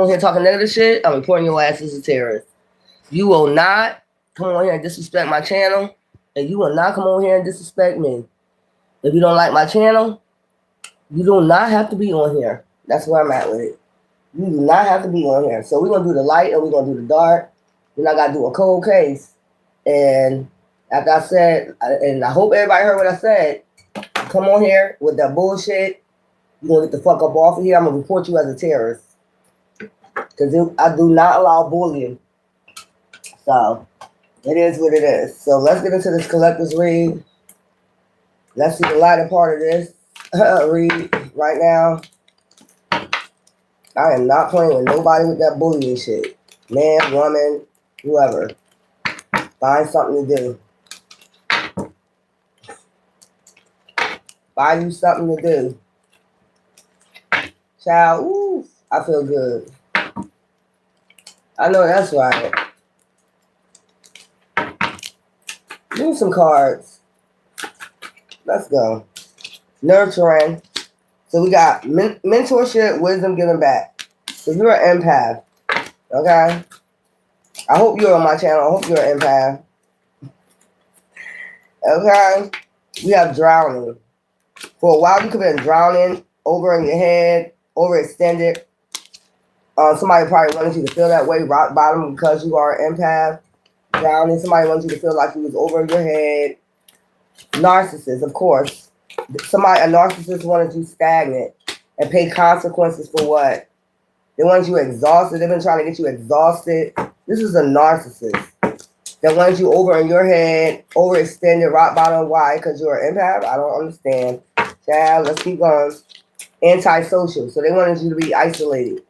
on here talking negative shit, I'm reporting your ass as a terrorist. You will not come on here and disrespect my channel, and you will not come on here and disrespect me. If you don't like my channel, you do not have to be on here. That's where I'm at with it. You do not have to be on here. So we're going to do the light and we're going to do the dark. Then I got to do a cold case. And after I said, and I hope everybody heard what I said, come on here with that bullshit. You're going to get the fuck up off of here. I'm going to report you as a terrorist. Because I do not allow bullying. So it is what it is. So let's get into this collector's read. Let's see the lighter part of this read right now. I am not playing with nobody with that bullying shit. Man, woman, whoever. Find something to do. Find you something to do. Child, ooh, I feel good. I know that's right. Give me some cards. Let's go. Nurturing. So we got mentorship, wisdom given back. So you're an empath. Okay? I hope you're on my channel. I hope you're an empath. Okay? We have drowning. For a while, you could have been drowning over in your head, overextended. Somebody probably wanted you to feel that way, rock bottom, because you are an empath. Drowning. Somebody wants you to feel like you was over your head. Narcissist, of course. A narcissist wanted you stagnant and pay consequences for what? They wanted you exhausted. They've been trying to get you exhausted. This is a narcissist that wants you over in your head, overextended, rock bottom. Why? Because you're an empath? I don't understand. Child, let's keep going. Antisocial. So they wanted you to be isolated.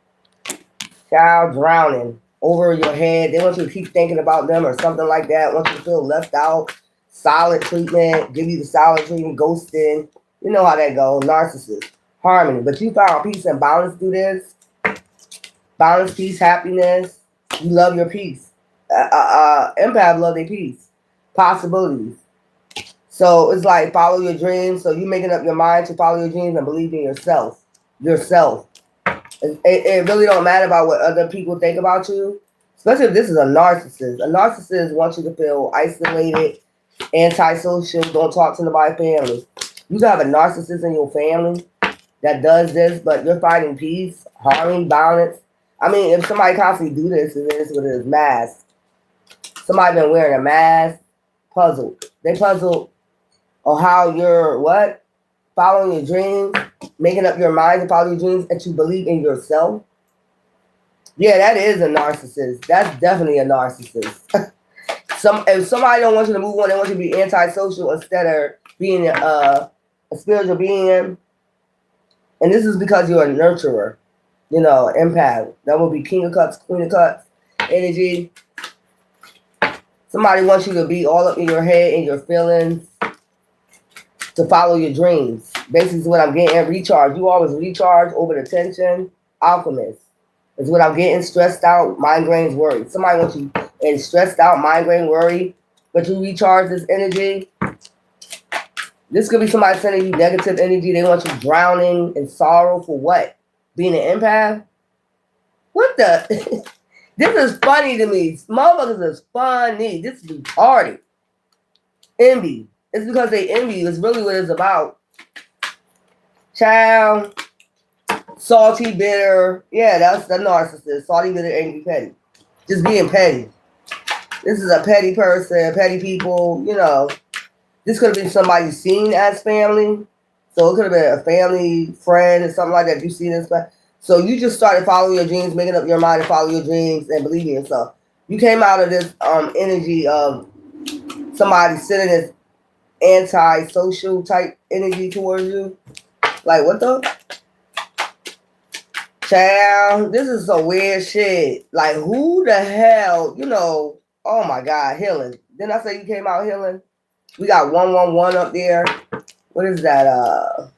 Child, drowning over your head. They want you to keep thinking about them or something like that. Want you to feel left out. Solid treatment. Give you the solid treatment. Ghosting. You know how that goes. Narcissist. Harmony. But you found peace and balance through this. Balance, peace, happiness. You love your peace. Empath love their peace. Possibilities. So it's like follow your dreams. So you're making up your mind to follow your dreams and believe in yourself. Yourself. It really don't matter about what other people think about you. Especially if this is a narcissist. A narcissist wants you to feel isolated, antisocial, don't talk to nobody, family. You can have a narcissist in your family that does this, but you're fighting peace, harmony, balance. I mean, if somebody constantly do this, it is what it is. Mask. Somebody been wearing a mask, puzzled. They puzzled on how you're what? Following your dreams, making up your mind to follow your dreams, and you believe in yourself. Yeah, that is a narcissist. That's definitely a narcissist. If somebody don't want you to move on, they want you to be antisocial instead of being a spiritual being. And this is because you're a nurturer. You know, empath. That would be King of Cups, Queen of Cups energy. Somebody wants you to be all up in your head and your feelings to follow your dreams. Basically, is what I'm getting. Recharge. You always recharge over the tension. Alchemist is what I'm getting. Stressed out, migraines, worry. Somebody wants you and stressed out, migraine, worry, but you recharge this energy. This could be somebody sending you negative energy. They want you drowning in sorrow for what? Being an empath? What the? This is funny to me. Motherfuckers is funny. This is retarded. Envy. It's because they envy you. It's really what it's about. Child. Salty, bitter. Yeah, that's the narcissist. Salty, bitter, angry, petty. Just being petty. This is a petty person, petty people, you know. This could have been somebody seen as family. So it could have been a family, friend, or something like that. If you see this. So you just started following your dreams, making up your mind to follow your dreams and believing in yourself. You came out of this energy of somebody sitting this anti-social type energy towards you. Like, what the? Child, this is some weird shit. Like, who the hell, you know, oh my God, healing. Didn't I say you came out healing? We got 111 up there. What is that? I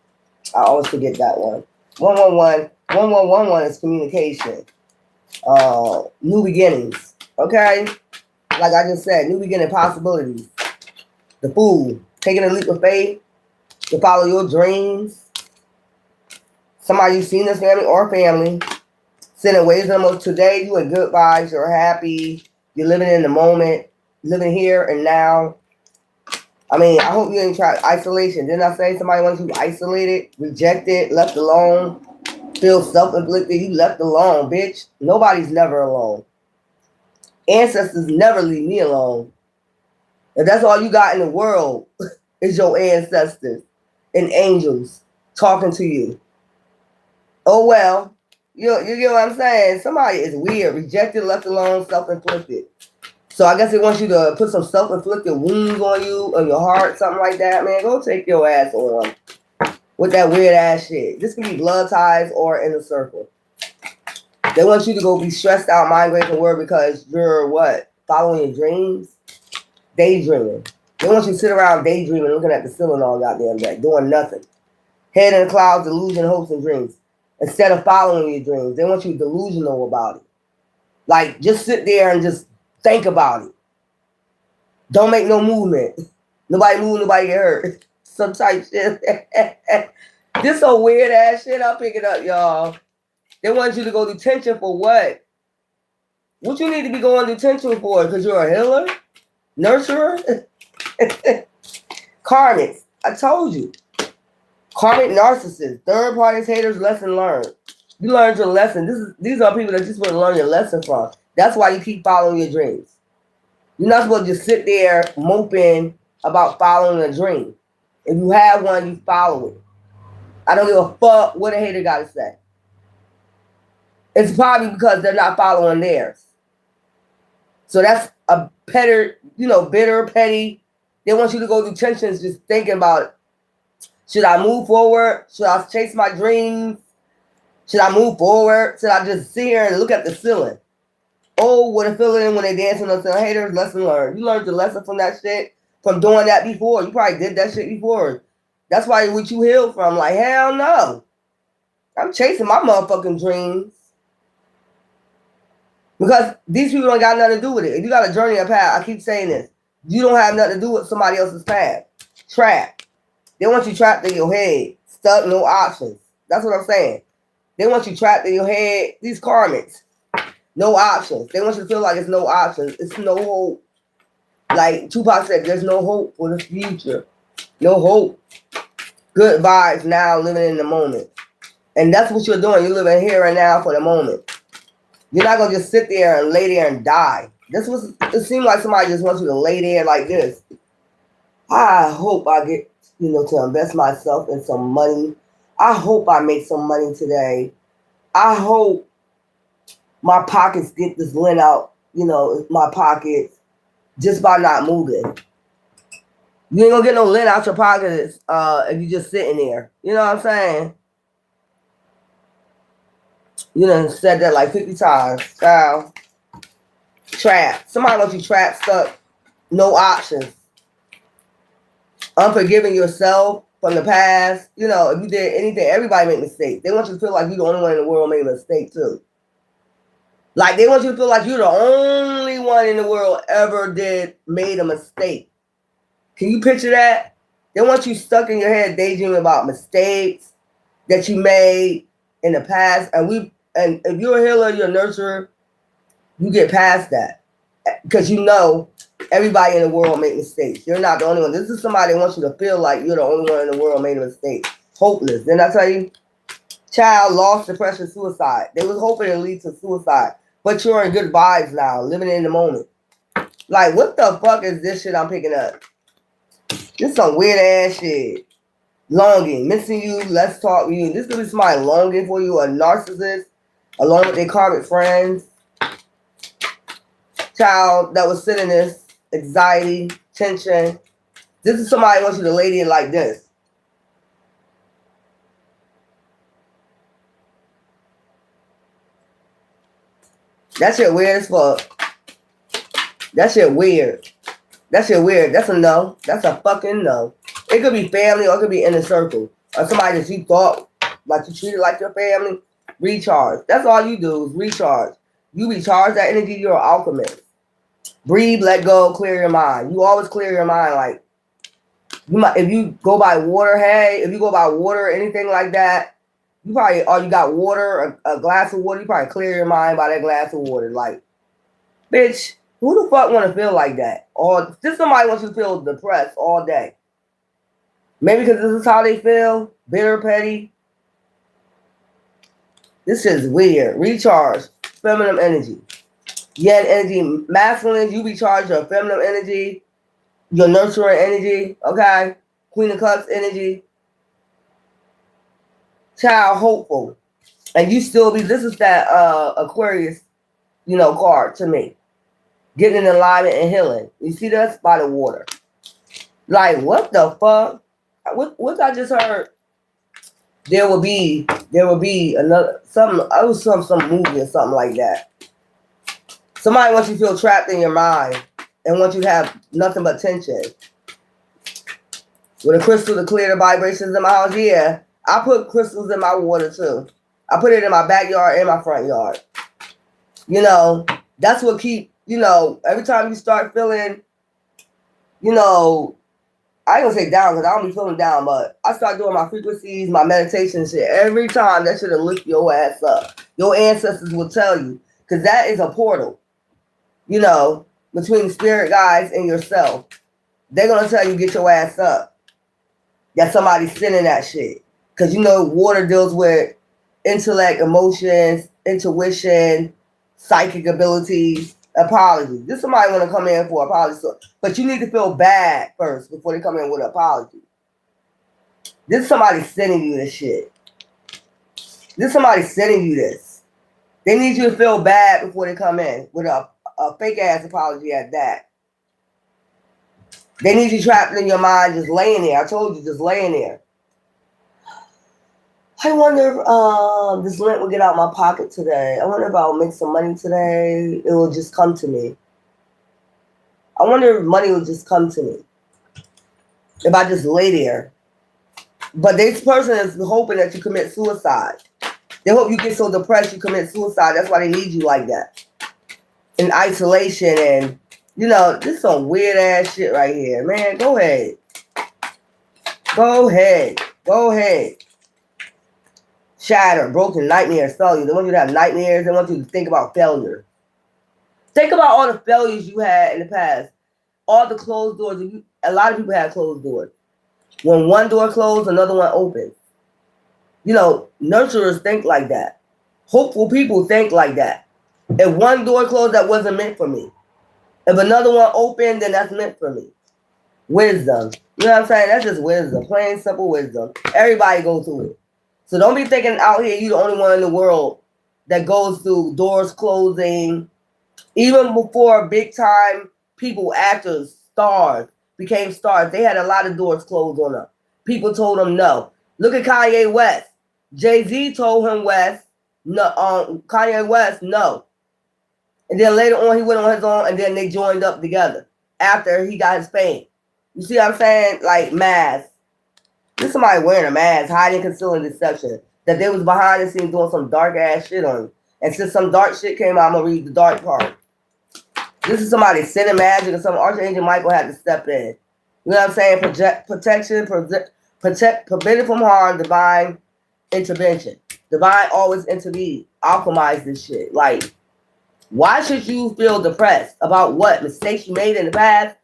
always forget that one. 111. 1111 is communication. New beginnings. Okay? Like I just said, new beginning possibilities. The Fool. Taking a leap of faith to follow your dreams. Somebody you've seen this family or family. Sending waves and emotions. Today, you in good vibes. You're happy. You're living in the moment. Living here and now. I mean, I hope you ain't try isolation. Didn't I say somebody wants you isolated, rejected, left alone, feel self-inflicted? You left alone, bitch. Nobody's never alone. Ancestors never leave me alone. If that's all you got in the world is your ancestors and angels talking to you. Oh well, you get what I'm saying? Somebody is weird, rejected, left alone, self-inflicted. So I guess they want you to put some self-inflicted wounds on you, on your heart, something like that, man. Go take your ass on with that weird ass shit. This can be blood ties or inner circle. They want you to go be stressed out, migraine and worry because you're what? Following your dreams? Daydreaming. They want you to sit around daydreaming, looking at the ceiling all goddamn day, doing nothing. Head in the clouds, delusion, hopes, and dreams. Instead of following your dreams, they want you delusional about it. Like, just sit there and just think about it. Don't make no movement. Nobody move, nobody get hurt. Some type shit. This some weird ass shit I'm picking up, y'all. They want you to go to detention for what? What you need to be going to detention for? Because you're a healer? Nurturer? Karmics. I told you. Karmic narcissists. Third parties, haters, lesson learned. You learned your lesson. These are people that you're supposed to learn your lesson from. That's why you keep following your dreams. You're not supposed to just sit there moping about following a dream. If you have one, you follow it. I don't give a fuck what a hater got to say. It's probably because they're not following theirs. So that's a bitter, petty. They want you to go through tensions just thinking about it. Should I move forward? Should I chase my dreams? Should I move forward? Should I just sit here and look at the ceiling? Oh, what a feeling when they dancing on the haters. Lesson learned. You learned the lesson from that shit, from doing that before. You probably did that shit before. That's why what you healed from. Like, hell no. I'm chasing my motherfucking dreams. Because these people don't got nothing to do with it. If you got a journey, a path, I keep saying this. You don't have nothing to do with somebody else's path. Trapped. They want you trapped in your head. Stuck, no options. That's what I'm saying. They want you trapped in your head. These karmics. No options. They want you to feel like it's no options. It's no hope. Like Tupac said, there's no hope for the future. No hope. Good vibes now, living in the moment. And that's what you're doing. You're living here and now for the moment. You're not going to just sit there and lay there and die. It seems like somebody just wants you to lay there like this. I hope I get, to invest myself in some money. I hope I make some money today. I hope my pockets get this lint out, my pockets, just by not moving. You ain't gonna get no lint out your pockets if you just sitting there. You know what I'm saying? You done said that like 50 times. Child. Trapped. Somebody wants you trapped, stuck, no options. Unforgiving yourself from the past. If you did anything, everybody make mistakes. They want you to feel like you're the only one in the world made a mistake too. Like they want you to feel like you're the only one in the world ever made a mistake. Can you picture that? They want you stuck in your head daydreaming about mistakes that you made in the past. And if you're a healer, you're a nurturer, you get past that. Because everybody in the world make mistakes. You're not the only one. This is somebody that wants you to feel like you're the only one in the world made a mistake. Hopeless. Didn't I tell you? Child, lost, depression, suicide. They was hoping it lead to suicide. But you're in good vibes now, living in the moment. Like, what the fuck is this shit I'm picking up? This some weird ass shit. Longing, missing you, let's talk to you. This could be somebody longing for you, a narcissist, along with their karmic friends. Child that was sitting this, anxiety, tension. This is somebody who wants you to lay there like this. That shit weird as fuck. That shit weird. That shit weird. That's a no. That's a fucking no. It could be family or it could be inner circle. Or somebody that you thought like you treated like your family. Recharge. That's all you do is recharge. You recharge that energy, you're an alchemist. Breathe, let go, clear your mind. You always clear your mind. Like if you go by water, if you go by water or anything like that, You probably, or you got water, a glass of water. You probably clear your mind by that glass of water. Like, bitch, who the fuck want to feel like that? Or just somebody wants you to feel depressed all day. Maybe because this is how they feel, bitter, petty. This is weird. Recharge, feminine energy. Yin energy, masculine, you recharge your feminine energy, your nurturing energy, okay? Queen of Cups energy. Child, hopeful. And you still be, this is that Aquarius, card to me. Getting in alignment and healing. You see that's by the water. Like, what the fuck? What I just heard? There will be another some movie or something like that. Somebody wants you to feel trapped in your mind and wants you to have nothing but tension. With a crystal to clear the vibrations in my house, yeah. I put crystals in my water too. I put it in my backyard and my front yard. That's what keep, every time you start feeling, I ain't gonna say down because I don't be feeling down, but I start doing my frequencies, my meditation shit. Every time that shit'll lift your ass up. Your ancestors will tell you. Because that is a portal, between spirit guides and yourself. They're gonna tell you get your ass up. That somebody's sending that shit. Because water deals with intellect, emotions, intuition, psychic abilities. Apology. This somebody want to come in for apology, but you need to feel bad first before they come in with an apology. This is somebody sending you this shit. This is somebody sending you this. They need you to feel bad before they come in with a fake ass apology at that. They need you trapped in your mind, just laying there. I told you, just laying there. I wonder if this lint will get out my pocket today. I wonder if I'll make some money today. It will just come to me. I wonder if money will just come to me. If I just lay there. But this person is hoping that you commit suicide. They hope you get so depressed you commit suicide. That's why they need you like that. In isolation and, this is some weird ass shit right here. Man, go ahead. Go ahead. Go ahead. Shattered, broken, nightmares, failure. They want you to have nightmares. They want you to think about failure. Think about all the failures you had in the past. All the closed doors. A lot of people have closed doors. When one door closed, another one opens. Nurturers think like that. Hopeful people think like that. If one door closed, that wasn't meant for me. If another one opened, then that's meant for me. Wisdom. You know what I'm saying? That's just wisdom. Plain, simple wisdom. Everybody goes through it. So don't be thinking out here you're the only one in the world that goes through doors closing. Even before big time people, actors, stars, became stars, they had a lot of doors closed on them. People told them no. Look at Kanye West. Jay-Z told him Kanye West, no. And then later on he went on his own and then they joined up together after he got his fame. You see what I'm saying? Like mask. This somebody wearing a mask, hiding, concealing, deception. That they was behind the scenes doing some dark ass shit on you. And since some dark shit came out, I'm gonna read the dark part. This is somebody sending magic or some Archangel Michael had to step in. You know what I'm saying? Protection, prevented from harm, divine intervention. Divine always intervene, alchemize this shit. Like, why should you feel depressed about what mistakes you made in the past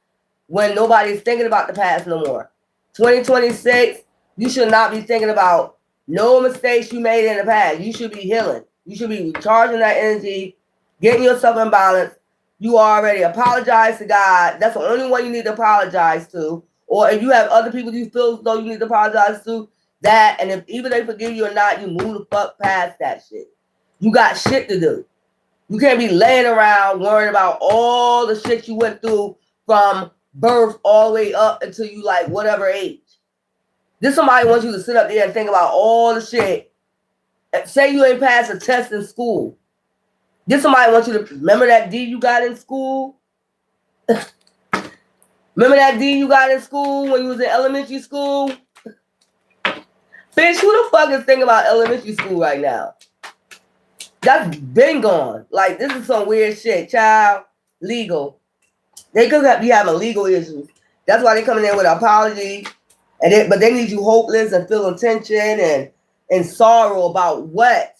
when nobody's thinking about the past no more? 2026, you should not be thinking about no mistakes you made in the past. You should be healing. You should be recharging that energy, getting yourself in balance. You already apologize to God. That's the only one you need to apologize to. Or if you have other people you feel as though you need to apologize to, that, and if even they forgive you or not, you move the fuck past that shit. You got shit to do. You can't be laying around worrying about all the shit you went through from birth all the way up until you like whatever age. This somebody wants you to sit up there and think about all the shit. Say you ain't passed a test in school. This somebody wants you to remember that D you got in school. Remember that D you got in school when you was in elementary school? Bitch, who the fuck is thinking about elementary school right now? That's been gone. Like, this is some weird shit. Child, legal. They could be having legal issues. That's why they coming in with an apology. But they need you hopeless and feeling tension in sorrow about what?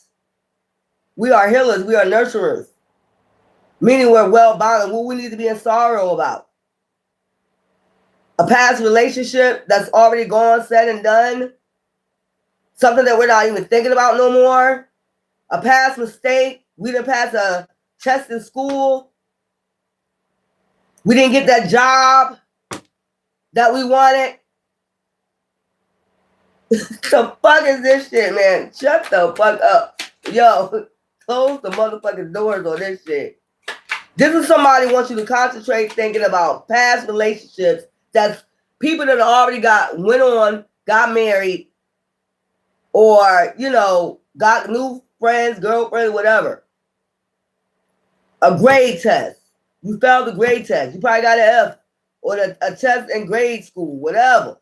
We are healers. We are nurturers. Meaning we're well-balanced. What we need to be in sorrow about? A past relationship that's already gone, said and done. Something that we're not even thinking about no more. A past mistake. We didn't pass a test in school. We didn't get that job that we wanted. The fuck is this shit, man? Shut the fuck up. Yo, close the motherfucking doors on this shit. This is somebody who wants you to concentrate thinking about past relationships. That's people that already went on, got married, or, you know, got new friends, girlfriends, whatever. A grade test. You failed the grade test. You probably got an F or a test in grade school, whatever.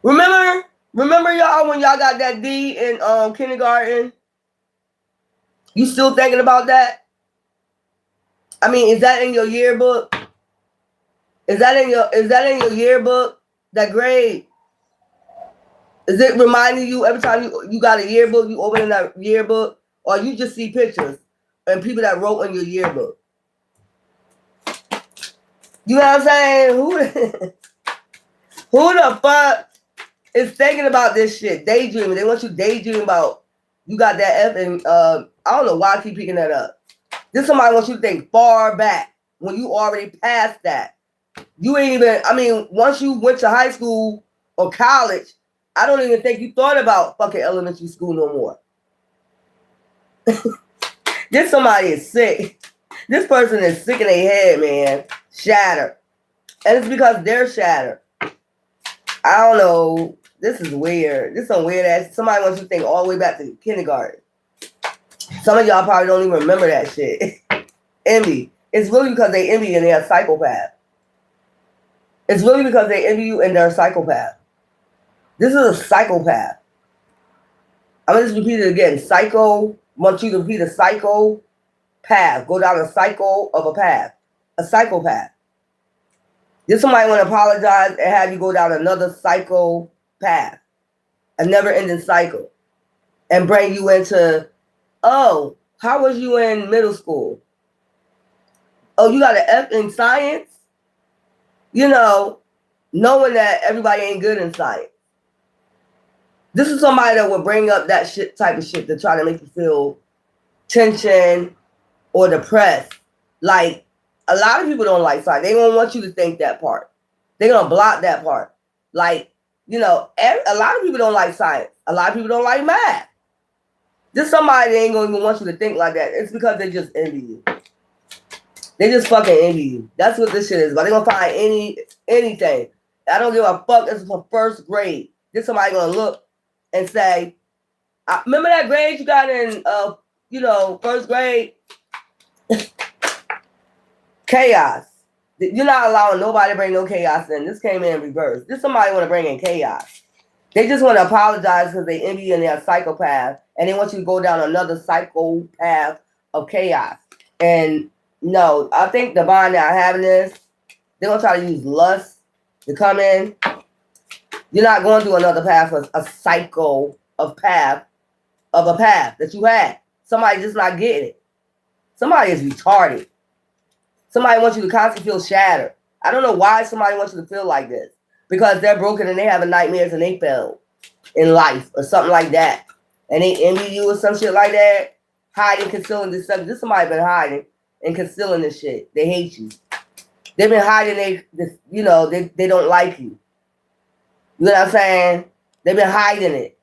Remember y'all when y'all got that D in kindergarten? You still thinking about that? I mean, is that in your yearbook? Is that in your yearbook? That grade? Is it reminding you every time you got a yearbook, you open that yearbook, or you just see pictures and people that wrote in your yearbook? You know what I'm saying? Who the fuck is thinking about this shit? Daydreaming. They want you daydreaming about you got that F, and I don't know why I keep picking that up. This somebody wants you to think far back when you already passed that. You ain't even, I mean, once you went to high school or college, I don't even think you thought about fucking elementary school no more. This somebody is sick. This person is sick in their head, man. Shattered. And it's because they're shattered. I don't know. This is weird. This is some weird ass. Somebody wants you to think all the way back to kindergarten. Some of y'all probably don't even remember that shit. Envy. It's really because they envy you and they're a psychopath. It's really because they envy you and they're a psychopath. This is a psychopath. I'm going to just repeat it again. Psycho. Want you to repeat a psycho path. Go down a cycle of a path. A psychopath. Did somebody want to apologize and have you go down another psycho path? A never-ending cycle. And bring you into, oh, how was you in middle school? Oh, you got an F in science? You know, knowing that everybody ain't good in science. This is somebody that will bring up that shit type of shit to try to make you feel tension or depressed. Like, a lot of people don't like science. They don't want you to think that part. They're going to block that part. Like, you know, a lot of people don't like science. A lot of people don't like math. This somebody that ain't going to even want you to think like that. It's because they just envy you. They just fucking envy you. That's what this shit is. But they're going to find anything. I don't give a fuck. This is from first grade. This somebody going to look and say, remember that grade you got in, you know, first grade? Chaos. You're not allowing nobody to bring no chaos in. This came in reverse. This somebody want to bring in chaos. They just want to apologize because they envy you and they're a psychopath. And they want you to go down another psychopath of chaos. And no, I think divine now having this, they're going to try to use lust to come in. You're not going through another path of a cycle of path of a path that you had. Somebody just not getting it. Somebody is retarded. Somebody wants you to constantly feel shattered. I don't know why somebody wants you to feel like this. Because they're broken and they having nightmares and they failed in life or something like that. And they envy you or some shit like that. Hiding, concealing this stuff. This somebody been hiding and concealing this shit. They hate you. They've been hiding, you know, they don't like you. You know what I'm saying? They've been hiding it.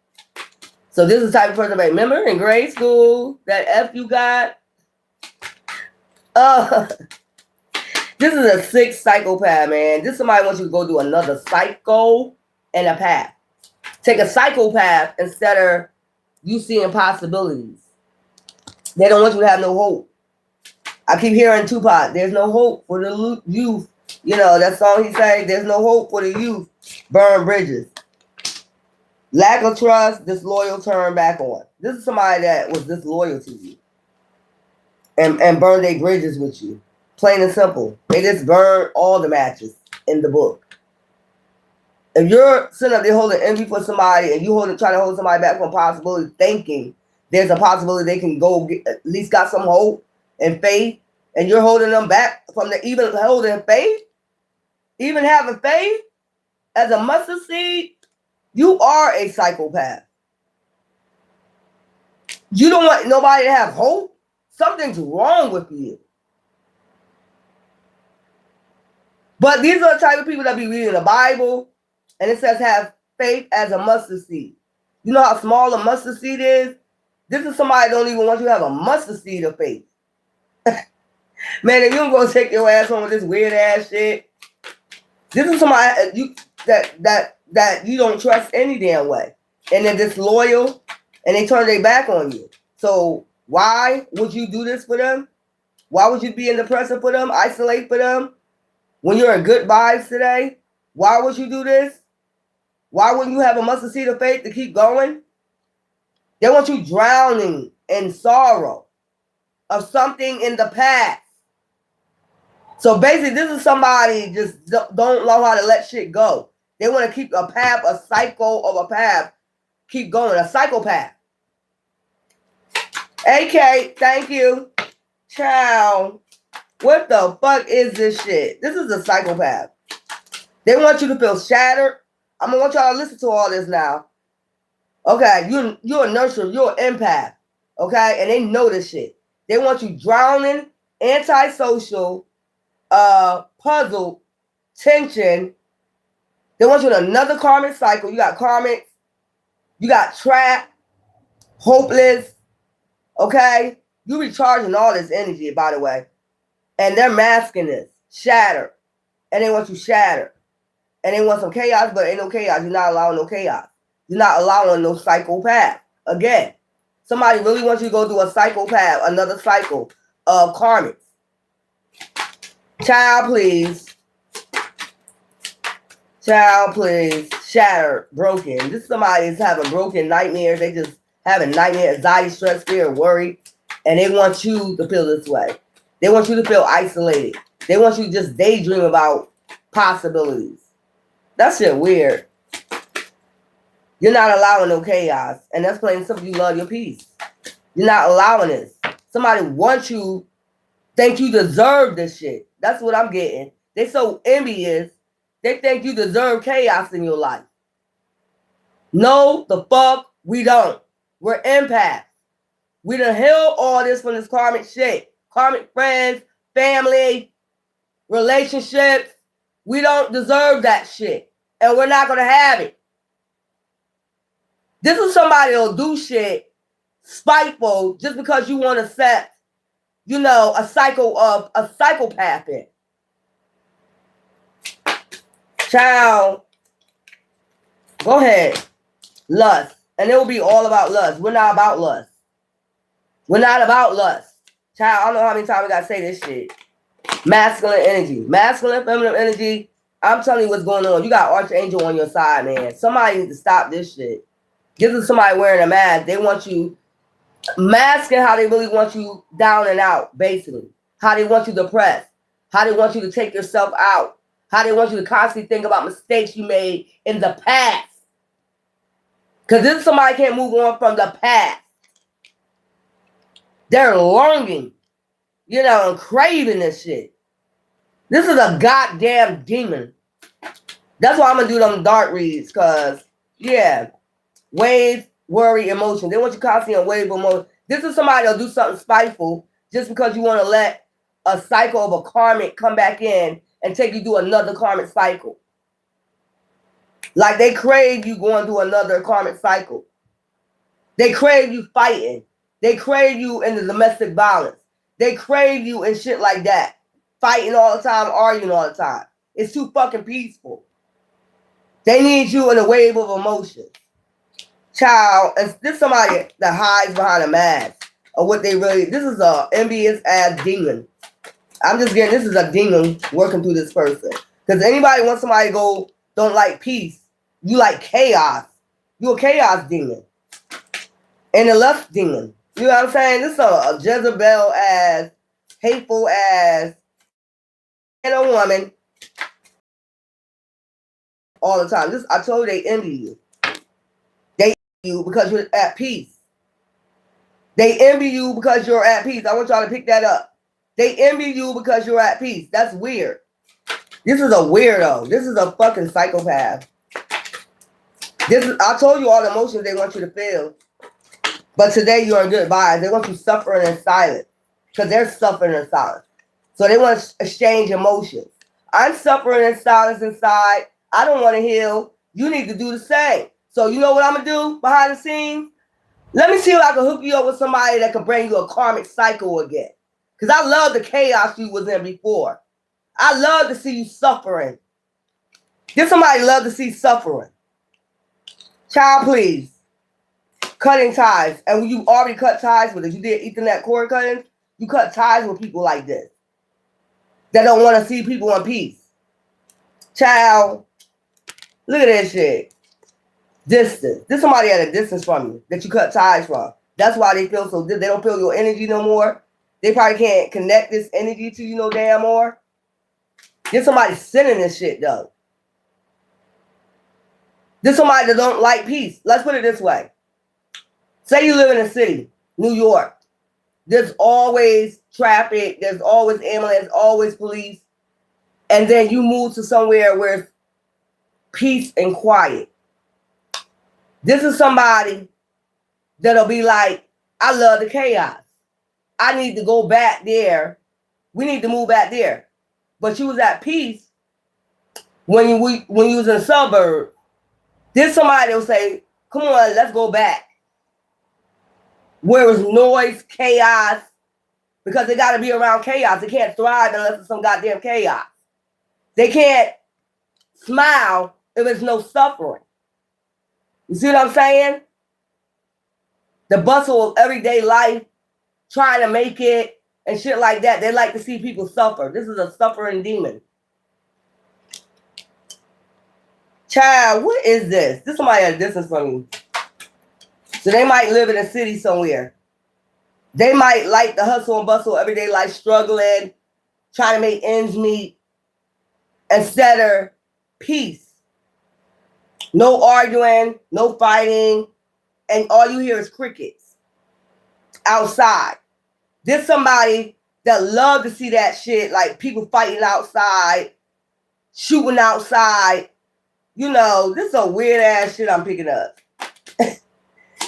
So this is the type of person, remember in grade school, that F you got? This is a sick psychopath, man. This somebody wants you to go do another psycho and a path. Take a psychopath instead of you seeing possibilities. They don't want you to have no hope. I keep hearing Tupac, there's no hope for the youth. You know, that song he sang, there's no hope for the youth. Burn bridges. Lack of trust, disloyal, turn back on. This is somebody that was disloyal to you. And burned their bridges with you. Plain and simple. They just burn all the matches in the book. If you're sitting up there holding envy for somebody and you trying to hold somebody back from a possibility, thinking there's a possibility they can go get, at least got some hope and faith, and you're holding them back from the even holding faith, even having faith as a mustard seed, you are a psychopath. You don't want nobody to have hope. Something's wrong with you. But these are the type of people that be reading the Bible, and it says have faith as a mustard seed. You know how small a mustard seed is? This is somebody that don't even want you to have a mustard seed of faith. Man, if you don't go take your ass home with this weird ass shit, this is somebody that you don't trust any damn way. And they're disloyal and they turn their back on you. So why would you do this for them? Why would you be in depression for them, isolate for them? When you're in good vibes today, why would you do this? Why wouldn't you have a mustard seed of faith to keep going? They want you drowning in sorrow of something in the past. So basically, this is somebody just don't know how to let shit go. They want to keep a path, a cycle of a path, keep going, a psychopath. AK, thank you. Ciao. What the fuck is this shit? This is a psychopath. They want you to feel shattered. I'm gonna want y'all to listen to all this now. Okay, you're a nurturer, you're an empath. Okay, and they know this shit. They want you drowning, antisocial, puzzle, tension. They want you in another karmic cycle. You got karmic, you got trapped, hopeless. Okay, you recharging all this energy, by the way. And they're masking this, shatter. And they want you shattered. And they want some chaos, but ain't no chaos. You're not allowing no chaos. You're not allowing no psychopath. Again, somebody really wants you to go through a psychopath, another cycle of karmics. Child, please. Child, please. Shattered, broken. This somebody is having broken nightmares. They just having nightmares, anxiety, stress, fear, worry. And they want you to feel this way. They want you to feel isolated. They want you to just daydream about possibilities. That shit weird. You're not allowing no chaos. And that's plain simple. You love your peace. You're not allowing this. Somebody wants you, think you deserve this shit. That's what I'm getting. They so envious. They think you deserve chaos in your life. No, the fuck we don't. We're empaths. We done heal all this from this karmic shit. Karmic friends, family, relationships. We don't deserve that shit. And we're not going to have it. This is somebody that'll do shit spiteful just because you want to set, a cycle of a psychopath in. Child, go ahead. Lust. And it will be all about lust. We're not about lust. We're not about lust. Child, I don't know how many times we got to say this shit. Masculine energy. Masculine, feminine energy. I'm telling you what's going on. You got Archangel on your side, man. Somebody needs to stop this shit. This is somebody wearing a mask. They want you masking how they really want you down and out, basically. How they want you depressed. How they want you to take yourself out. How they want you to constantly think about mistakes you made in the past. Because this is somebody can't move on from the past. They're longing, and craving this shit. This is a goddamn demon. That's why I'm going to do them dark reads. Because, waves, worry, emotion. They want you constantly on wave emotion. This is somebody that'll do something spiteful just because you want to let a cycle of a karmic come back in and take you through another karmic cycle. Like they crave you going through another karmic cycle. They crave you fighting. They crave you in the domestic violence. They crave you in shit like that. Fighting all the time, arguing all the time. It's too fucking peaceful. They need you in a wave of emotion. Child, and this is somebody that hides behind a mask of what they really, this is a envious ass demon. I'm just getting, this is a demon working through this person. Because anybody wants somebody to go, don't like peace. You like chaos. You a chaos demon. And a lust demon. You know what I'm saying? This is a Jezebel ass, hateful ass, and a woman. all the time. I told you they envy you. They envy you because you're at peace. They envy you because you're at peace. I want y'all to pick that up. They envy you because you're at peace. That's weird. This is a weirdo. This is a fucking psychopath. I told you all the emotions they want you to feel. But today you're in good vibes. They want you suffering in silence. Because they're suffering in silence. So they want to exchange emotions. I'm suffering in silence inside. I don't want to heal. You need to do the same. So you know what I'm going to do behind the scenes? Let me see if I can hook you up with somebody that can bring you a karmic cycle again. Because I love the chaos you was in before. I love to see you suffering. Get somebody love to see suffering. Child, please. Cutting ties. And when you already cut ties with it, you did Ethernet cord cuttings, you cut ties with people like this. That don't want to see people in peace. Child, look at this shit. Distance. This somebody at a distance from you that you cut ties from. That's why they feel so good. They don't feel your energy no more. They probably can't connect this energy to you no damn more. There's somebody sending this shit though. There's somebody that don't like peace. Let's put it this way. Say you live in a city, New York. There's always traffic. There's always ambulance, always police. And then you move to somewhere where it's peace and quiet. This is somebody that'll be like, I love the chaos. I need to go back there. We need to move back there. But you was at peace when you was in the suburb. There's somebody that will say, come on, let's go back. Where it's noise, chaos, because they got to be around chaos. They can't thrive unless it's some goddamn chaos. They can't smile if there's no suffering. You see what I'm saying? The bustle of everyday life, trying to make it and shit like that. They like to see people suffer. This is a suffering demon. Child, what is this? This is somebody at a distance from you. So they might live in a city somewhere. They might like the hustle and bustle, everyday life, struggling, trying to make ends meet, instead of peace. No arguing, no fighting, and all you hear is crickets outside. There's somebody that love to see that shit, like people fighting outside, shooting outside. You know, this is a weird ass shit I'm picking up.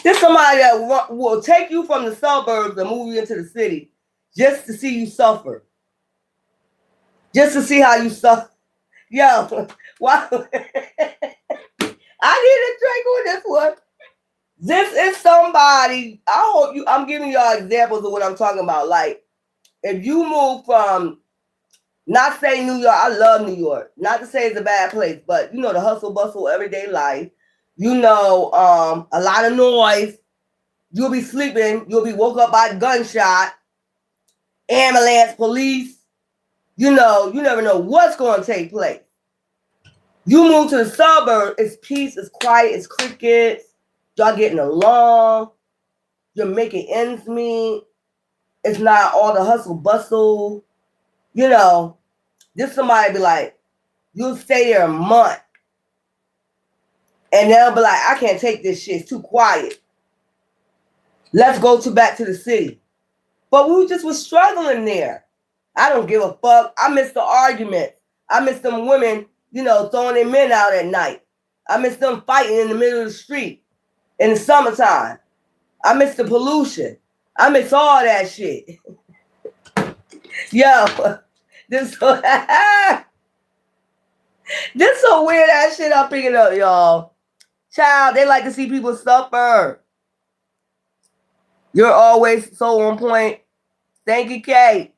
There's somebody that will take you from the suburbs and move you into the city just to see you suffer. Just to see how you suffer. Yo, wow. I need a drink on this one. This is somebody, I'm giving y'all examples of what I'm talking about. Like, if you move from, not saying New York, I love New York. Not to say it's a bad place, but you know, the hustle, bustle, everyday life. You know, a lot of noise. You'll be sleeping. You'll be woke up by a gunshot. Ambulance, police. You know, you never know what's going to take place. You move to the suburb, it's peace, it's quiet, it's crickets. Y'all getting along. You're making ends meet. It's not all the hustle bustle. You know, this somebody be like, you'll stay there a month. And they'll be like, I can't take this shit. It's too quiet. Let's go back to the city. But we just was struggling there. I don't give a fuck. I miss the argument. I miss them women, you know, throwing their men out at night. I miss them fighting in the middle of the street in the summertime. I miss the pollution. I miss all that shit. Yo, this some weird ass shit I'm picking up, y'all. Child, they like to see people suffer. You're always so on point. Thank you, Kate.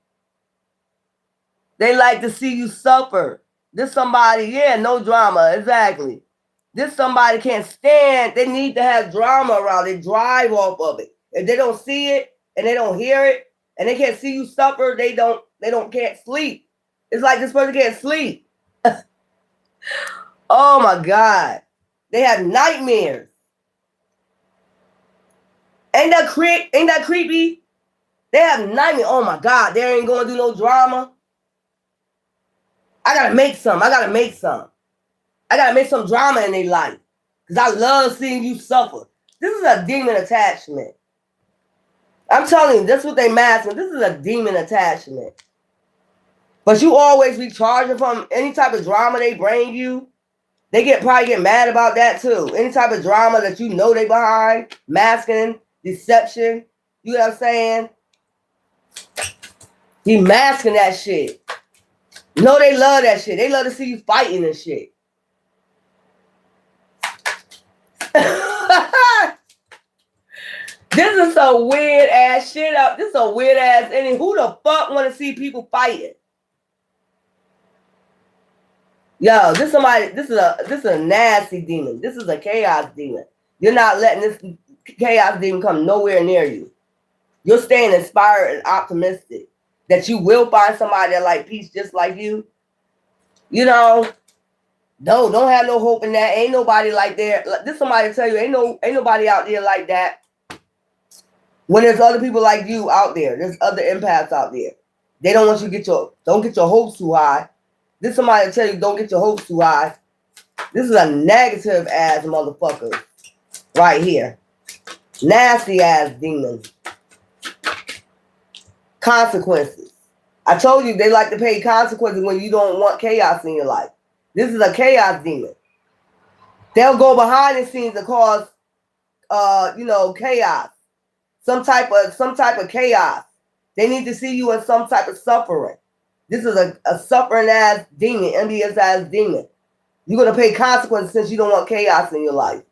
They like to see you suffer. This somebody, yeah, no drama, exactly. This somebody can't stand, they need to have drama around. They drive off of it. If they don't see it and they don't hear it and they can't see you suffer, they can't sleep. It's like this person can't sleep. Oh my God. They have nightmares. Ain't that creepy? They have nightmares. Oh my God, they ain't gonna do no drama. I gotta make some. I gotta make some drama in their life. Because I love seeing you suffer. This is a demon attachment. I'm telling you, this is what they masking. This is a demon attachment. But you always be charging from any type of drama they bring you. They probably get mad about that too. Any type of drama that you know they behind, masking, deception. You know what I'm saying? He masking that shit. No, they love that shit. They love to see you fighting and shit. This is some weird ass shit up. This is a weird ass ending. Who the fuck want to see people fighting? Yo, this is a nasty demon. This is a chaos demon. You're not letting this chaos demon come nowhere near you. You're staying inspired and optimistic that you will find somebody that like peace just like you. You know, no, don't have no hope in that. Ain't nobody like there. This somebody tell you ain't nobody out there like that. When there's other people like you out there, there's other empaths out there. They don't want you to don't get your hopes too high. This somebody tell you don't get your hopes too high. This is a negative ass motherfucker right here. Nasty ass demon. Consequences. I told you they like to pay consequences when you don't want chaos in your life. This is a chaos demon. They'll go behind the scenes to cause chaos. Some type of chaos. They need to see you in some type of suffering. This is a suffering ass demon, envious ass demon. You're gonna pay consequences since you don't want chaos in your life.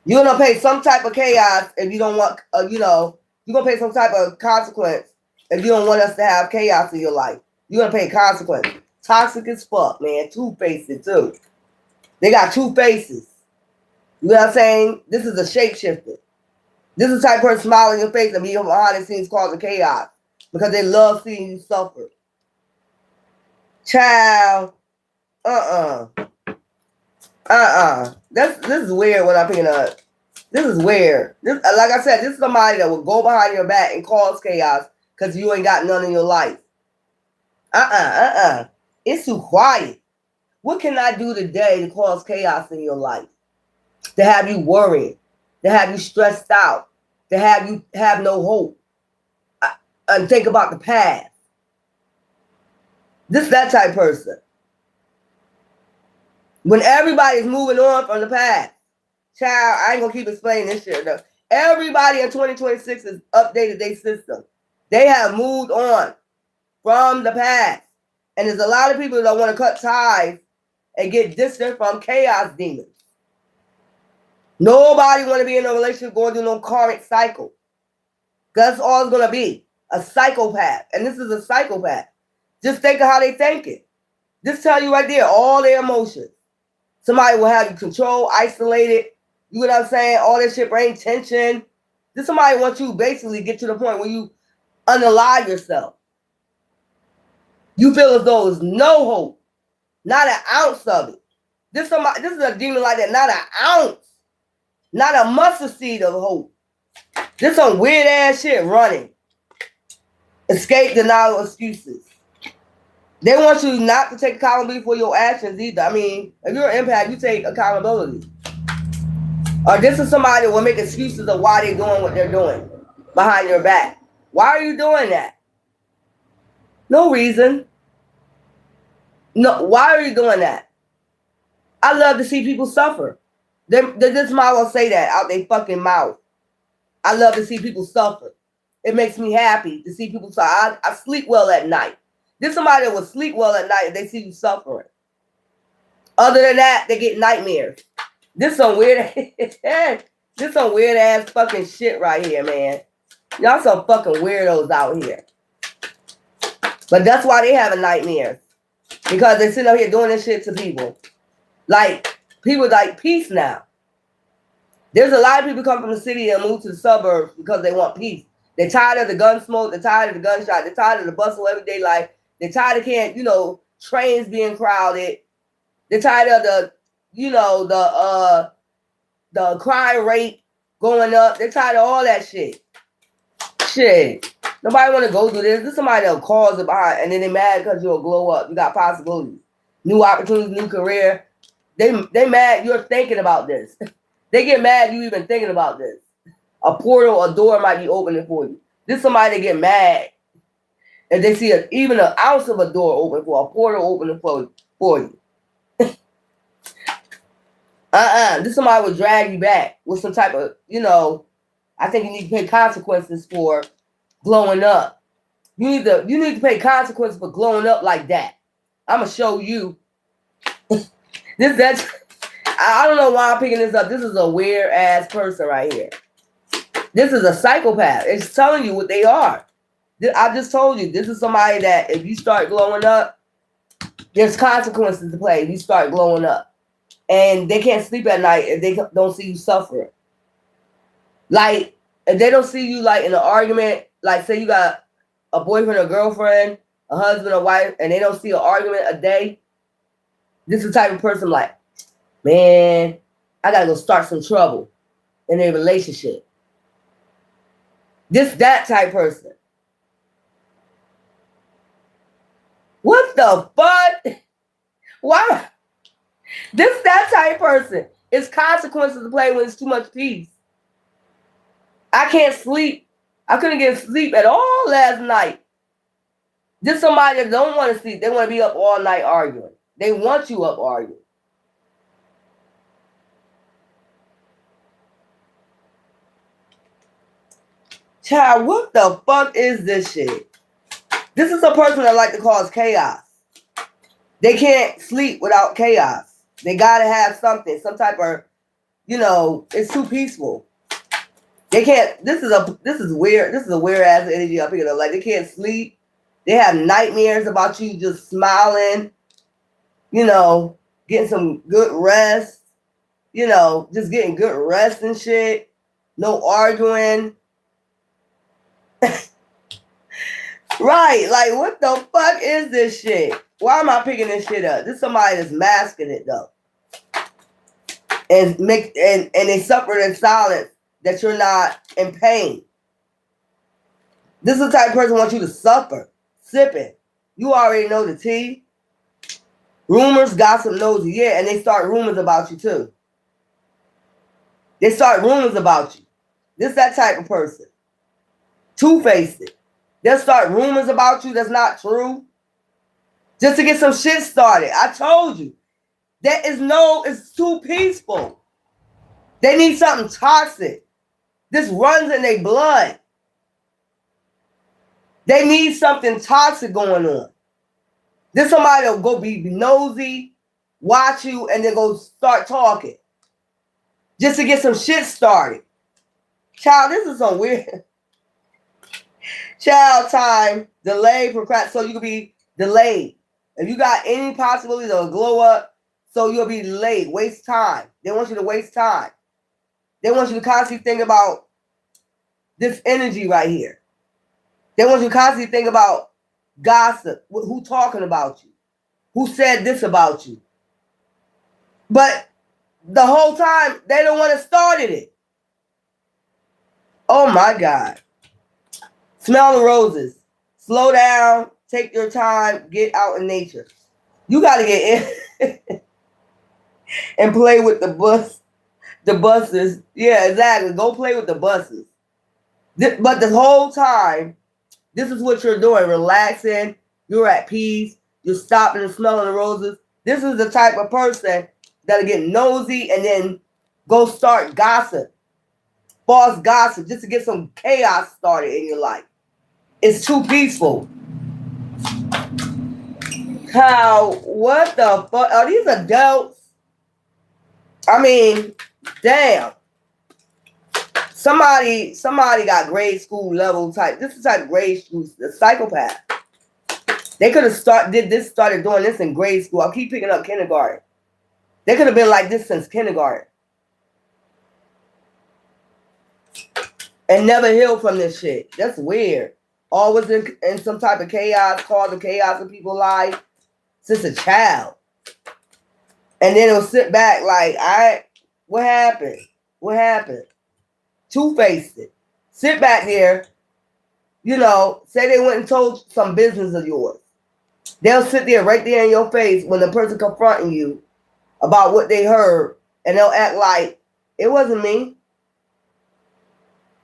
You're gonna pay some type of chaos if you don't want you're gonna pay some type of consequence if you don't want us to have chaos in your life. You're gonna pay consequence. Toxic as fuck, man. Two-faced too. They got two faces. You know what I'm saying? This is a shapeshifter. This is the type of person smiling in your face and be behind the scenes causing chaos because they love seeing you suffer. Child, this is weird what I'm picking up. This is weird. This, like I said, this is somebody that will go behind your back and cause chaos because you ain't got none in your life. It's too quiet. What can I do today to cause chaos in your life? To have you worrying, to have you stressed out, to have you have no hope, and think about the past. This is that type of person. When everybody's moving on from the past, child, I ain't gonna keep explaining this shit though. Everybody in 2026 has updated their system. They have moved on from the past. And there's a lot of people that want to cut ties and get distant from chaos demons. Nobody want to be in a relationship going through no karmic cycle. That's all it's going to be. A psychopath. And this is a psychopath. Just think of how they think it. Just tell you right there, all their emotions. Somebody will have you controlled, isolated. You know what I'm saying? All this shit bring tension. This somebody wants you basically get to the point where you unalive yourself. You feel as though there's no hope. Not an ounce of it. This is a demon like that. Not an ounce. Not a mustard seed of hope. This some weird ass shit running. Escape, denial, excuses. They want you not to take accountability for your actions either. I mean, if you're an empath, you take accountability. Or this is somebody that will make excuses of why they're doing what they're doing behind your back. Why are you doing that? No reason. No, why are you doing that? I love to see people suffer. This mouth will say that out their fucking mouth. I love to see people suffer. It makes me happy to see people suffer. I sleep well at night. This somebody that will sleep well at night if they see you suffering. Other than that, they get nightmares. This some weird ass fucking shit right here, man. Y'all some fucking weirdos out here. But that's why they having nightmares. Because they sit up here doing this shit to people. Like, people like peace now. There's a lot of people come from the city and move to the suburbs because they want peace. They're tired of the gun smoke. They're tired of the gunshot. They're tired of the bustle everyday life. They're tired of trains being crowded. They're tired of the crime rate going up. They're tired of all that shit. Shit. Nobody want to go through this. This is somebody that'll cause it behind, and then they're mad because you'll glow up. You got possibilities. New opportunities, new career. They mad you're thinking about this. They get mad you even thinking about this. A portal, a door might be opening for you. This somebody that get mad if they see even an ounce of a door open for a portal opening for you. This somebody would drag you back with some type of, I think you need to pay consequences for glowing up. You need to pay consequences for glowing up like that. I'm gonna show you. I don't know why I'm picking this up. This is a weird ass person right here. This is a psychopath. It's telling you what they are. I just told you, this is somebody that if you start glowing up, there's consequences to play if you start glowing up. And they can't sleep at night if they don't see you suffering. Like, if they don't see you like in an argument, like say you got a boyfriend or girlfriend, a husband or wife, and they don't see an argument a day, this is the type of person like, man, I gotta go start some trouble in their relationship. That type person. What the fuck? Why? That type person. It's consequences to play when it's too much peace. I can't sleep. I couldn't get sleep at all last night. This somebody that don't want to sleep. They want to be up all night arguing. They want you up arguing. Child, what the fuck is this shit? This is a person that like to cause chaos. They can't sleep without chaos. They gotta have something, some type of, it's too peaceful. They can't. This is weird. This is a weird ass energy up here. Like they can't sleep. They have nightmares about you just smiling. Getting some good rest. Just getting good rest and shit. No arguing. Right, like what the fuck is this shit? Why am I picking this shit up? This is somebody that's masking it though. And they suffer in silence that you're not in pain. This is the type of person who wants you to suffer. Sipping. You already know the tea. Rumors, gossip, nosy. Yeah, and they start rumors about you too. They start rumors about you. This is that type of person. Two-faced it. They'll start rumors about you that's not true. Just to get some shit started. I told you. It's too peaceful. They need something toxic. This runs in their blood. They need something toxic going on. This somebody will go be nosy, watch you, and then go start talking. Just to get some shit started. Child, this is some weird. Child, time, delay, procrastinate, so you can be delayed. If you got any possibility of a glow up, so you'll be delayed, waste time. They want you to waste time. They want you to constantly think about this energy right here. They want you to constantly think about gossip, who talking about you, who said this about you. But the whole time, they don't want to start it. Oh my God. Smell the roses. Slow down. Take your time. Get out in nature. You got to get in and play with the buses. Yeah, exactly. Go play with the buses. But the whole time, this is what you're doing. Relaxing. You're at peace. You're stopping and smelling the roses. This is the type of person that'll get nosy and then go start gossip. False gossip. Just to get some chaos started in your life. It's too peaceful. What the fuck? Are these adults? I mean, damn. Somebody got grade school level type. This is type grade school, the psychopath. They could have started doing this in grade school. I'll keep picking up kindergarten. They could have been like this since kindergarten. And never healed from this shit. That's weird. Always in some type of chaos, causing chaos in people's life since a child. And then it'll sit back like, what happened? What happened? Two-faced it. Sit back there, say they went and told some business of yours. They'll sit there right there in your face when the person confronting you about what they heard, and they'll act like it wasn't me.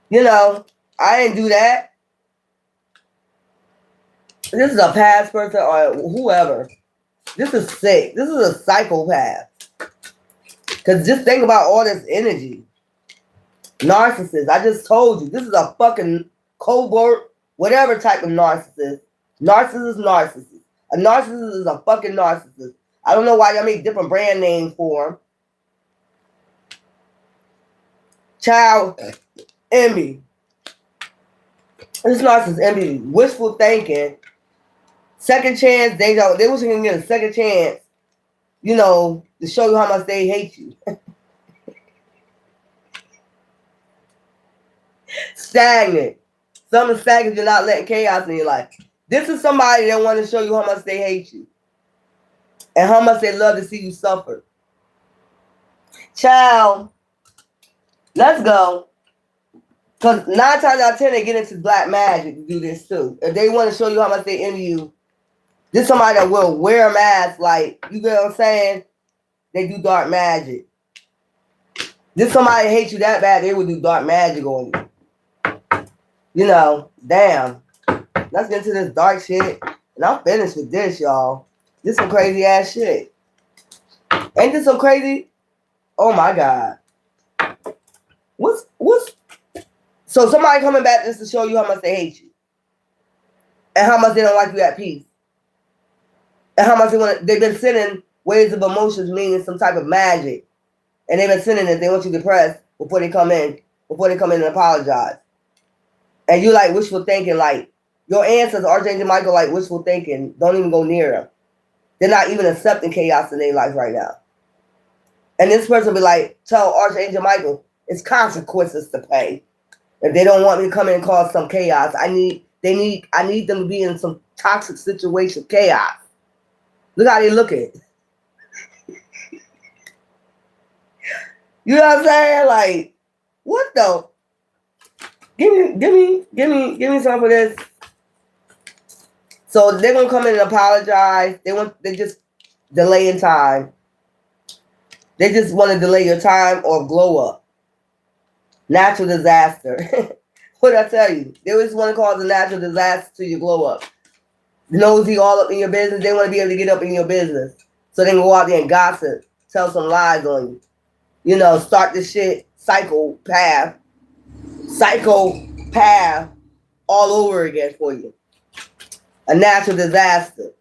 You know, I didn't do that. This is a past person or whoever. This is sick. This is a psychopath. Because just think about all this energy. Narcissist. I just told you. This is a fucking covert, whatever type of narcissist. Narcissist. A narcissist is a fucking narcissist. I don't know why y'all make different brand names for him. Child envy. This narcissist envy. Wishful thinking. Second chance. They wish they can get a second chance. You know, to show you how much they hate you. Stagnant. Some stagnant, you're not letting chaos in your life. This is somebody that want to show you how much they hate you. And how much they love to see you suffer. Child, let's go. Because 9 times out of 10, they get into black magic to do this too. If they want to show you how much they envy you, this is somebody that will wear a mask, like, you get what I'm saying? They do dark magic. This is somebody that hates you that bad, they will do dark magic on you. You know, damn. Let's get into this dark shit. And I'm finished with this, y'all. This some crazy ass shit. Ain't this some crazy? Oh my God. What's so somebody coming back just to show you how much they hate you. And how much they don't like you at peace. And how much they've been sending waves of emotions, meaning some type of magic. And they've been sending it, they want you depressed before they come in and apologize. And you like wishful thinking, like your ancestors, Archangel Michael, like wishful thinking, don't even go near them. They're not even accepting chaos in their life right now. And this person be like, tell Archangel Michael, it's consequences to pay. If they don't want me to come in and cause some chaos, I need them to be in some toxic situation, chaos. Look how they looking. You know what I'm saying? Like, what the? Give me some of this. So they're gonna come in and apologize. They just delaying time. They just want to delay your time or glow up. Natural disaster. What did I tell you? They just want to cause a natural disaster to your glow up. Nosy all up in your business. They want to be able to get up in your business. So they can go out there and gossip. Tell some lies on you. You know, start this shit psychopath all over again for you. A natural disaster.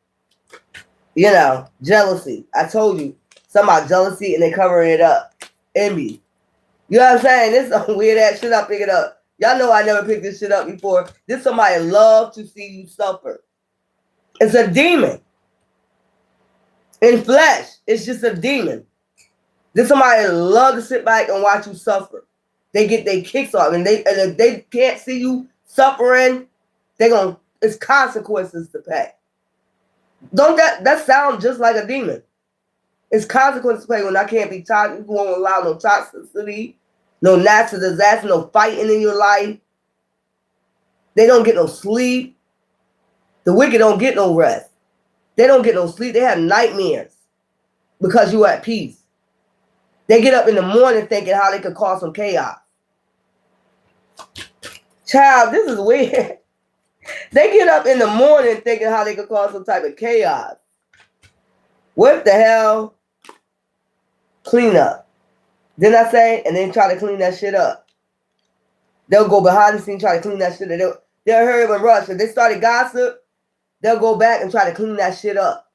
You know, jealousy. I told you. Something about jealousy and they covering it up. Envy. You know what I'm saying? This is some weird ass shit I pick it up. Y'all know I never picked this shit up before. This somebody love to see you suffer. It's a demon. In flesh, it's just a demon. This somebody love to sit back and watch you suffer. They get their kicks off, and if they can't see you suffering, it's consequences to pay. Don't that sound just like a demon? It's consequences to pay when I can't be toxic. You won't allow no toxicity, no natural disaster, no fighting in your life. They don't get no sleep. The wicked don't get no rest. They don't get no sleep. They have nightmares because you at peace. They get up in the morning thinking how they could cause some chaos. Child, this is weird. They get up in the morning thinking how they could cause some type of chaos. What the hell? Clean up. Didn't I say? And then try to clean that shit up. They'll go behind the scenes, try to clean that shit up. They'll hurry up and rush. If they started gossip, they'll go back and try to clean that shit up.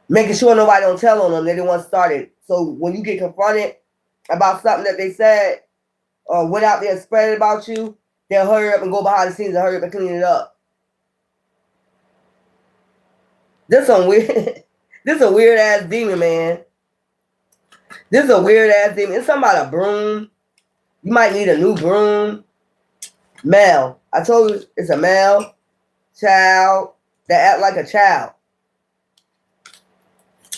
Making sure nobody don't tell on them. They're the ones started. So when you get confronted about something that they said or went out there and spread it about you, they'll hurry up and go behind the scenes and hurry up and clean it up. This some weird. This is a weird ass demon, man. This is a weird ass demon. It's something about a broom. You might need a new broom. Male. I told you it's a male child that act like a child.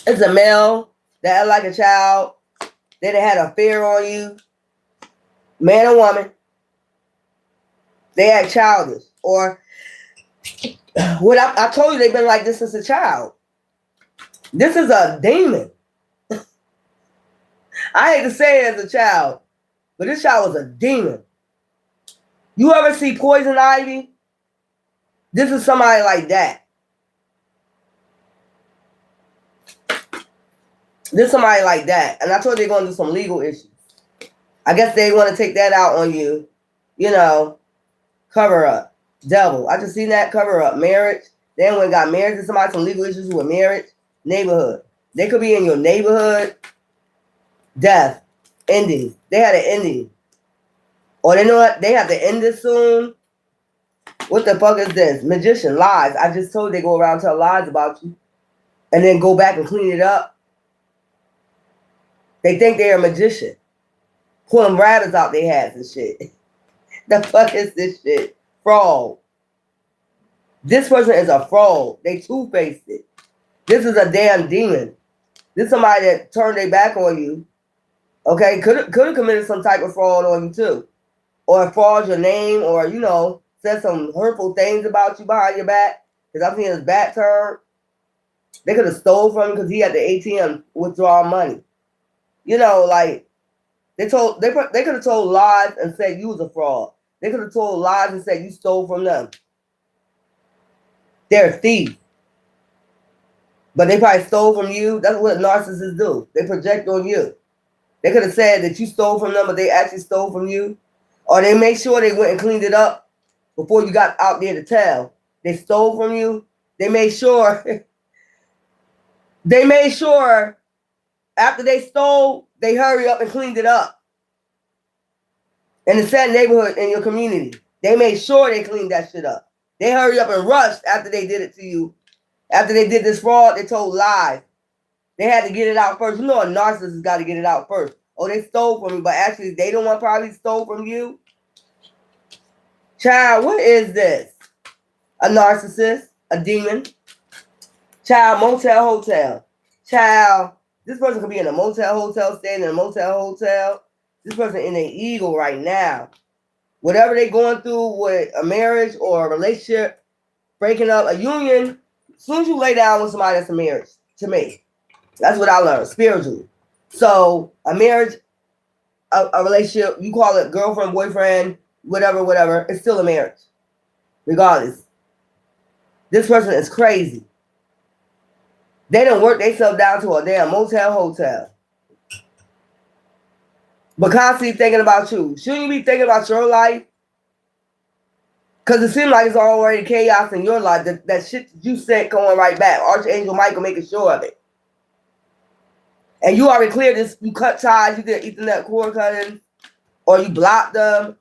It's a male that act like a child. They done had a fear on you. Man or woman. They act childish. Or what I told you they've been like this since a child. This is a demon. I hate to say it as a child, but this child was a demon. You ever see Poison Ivy? This is somebody like that. This is somebody like that. And I told you they're going to do some legal issues. I guess they want to take that out on you. You know, cover up. Devil. I just seen that cover up. Marriage. Then when got married to somebody, some legal issues with marriage. Neighborhood. They could be in your neighborhood. Death. Ending. They had an ending. Or they know what? They have to end this soon. What the fuck is this? Magician. Lies. I just told they go around and tell lies about you. And then go back and clean it up. They think they're a magician. Pulling rabbits out their hats and shit. The fuck is this shit? Fraud. This person is a fraud. They two-faced it. This is a damn demon. This is somebody that turned their back on you. Okay? Could have committed some type of fraud on you too. Or fraud your name, or, you know, said some hurtful things about you behind your back. Because I've seen his back turn. They could have stole from him because he had the ATM withdraw money. You know, like, they could have told lies and said you was a fraud. They could have told lies and said you stole from them. They're thieves. But they probably stole from you. That's what narcissists do. They project on you. They could have said that you stole from them, but they actually stole from you. Or they made sure they went and cleaned it up before you got out there to tell. They stole from you. They made sure. They made sure after they stole, they hurry up and cleaned it up. In the sad neighborhood in your community. They made sure they cleaned that shit up. They hurry up and rushed after they did it to you. After they did this fraud, they told lies. They had to get it out first. You know a narcissist got to get it out first. Oh, they stole from me, but actually they the one probably stole from you. Child, what is this? A narcissist? A demon? Child, motel, hotel. Child, this person could be in a motel, hotel, staying in a motel, hotel. This person in an ego right now. Whatever they're going through with a marriage or a relationship, breaking up, a union, as soon as you lay down with somebody, that's a marriage to me. That's what I learned, spiritually. So a marriage, a relationship, you call it girlfriend, boyfriend, whatever, it's still a marriage. Regardless. This person is crazy. They done work themselves down to a damn motel, hotel. But constantly thinking about you. Shouldn't you be thinking about your life? Because it seems like it's already chaos in your life. That shit that you said going right back. Archangel Michael making sure of it. And you already cleared this. You cut ties. You did Ethernet cord cutting. Or you blocked them.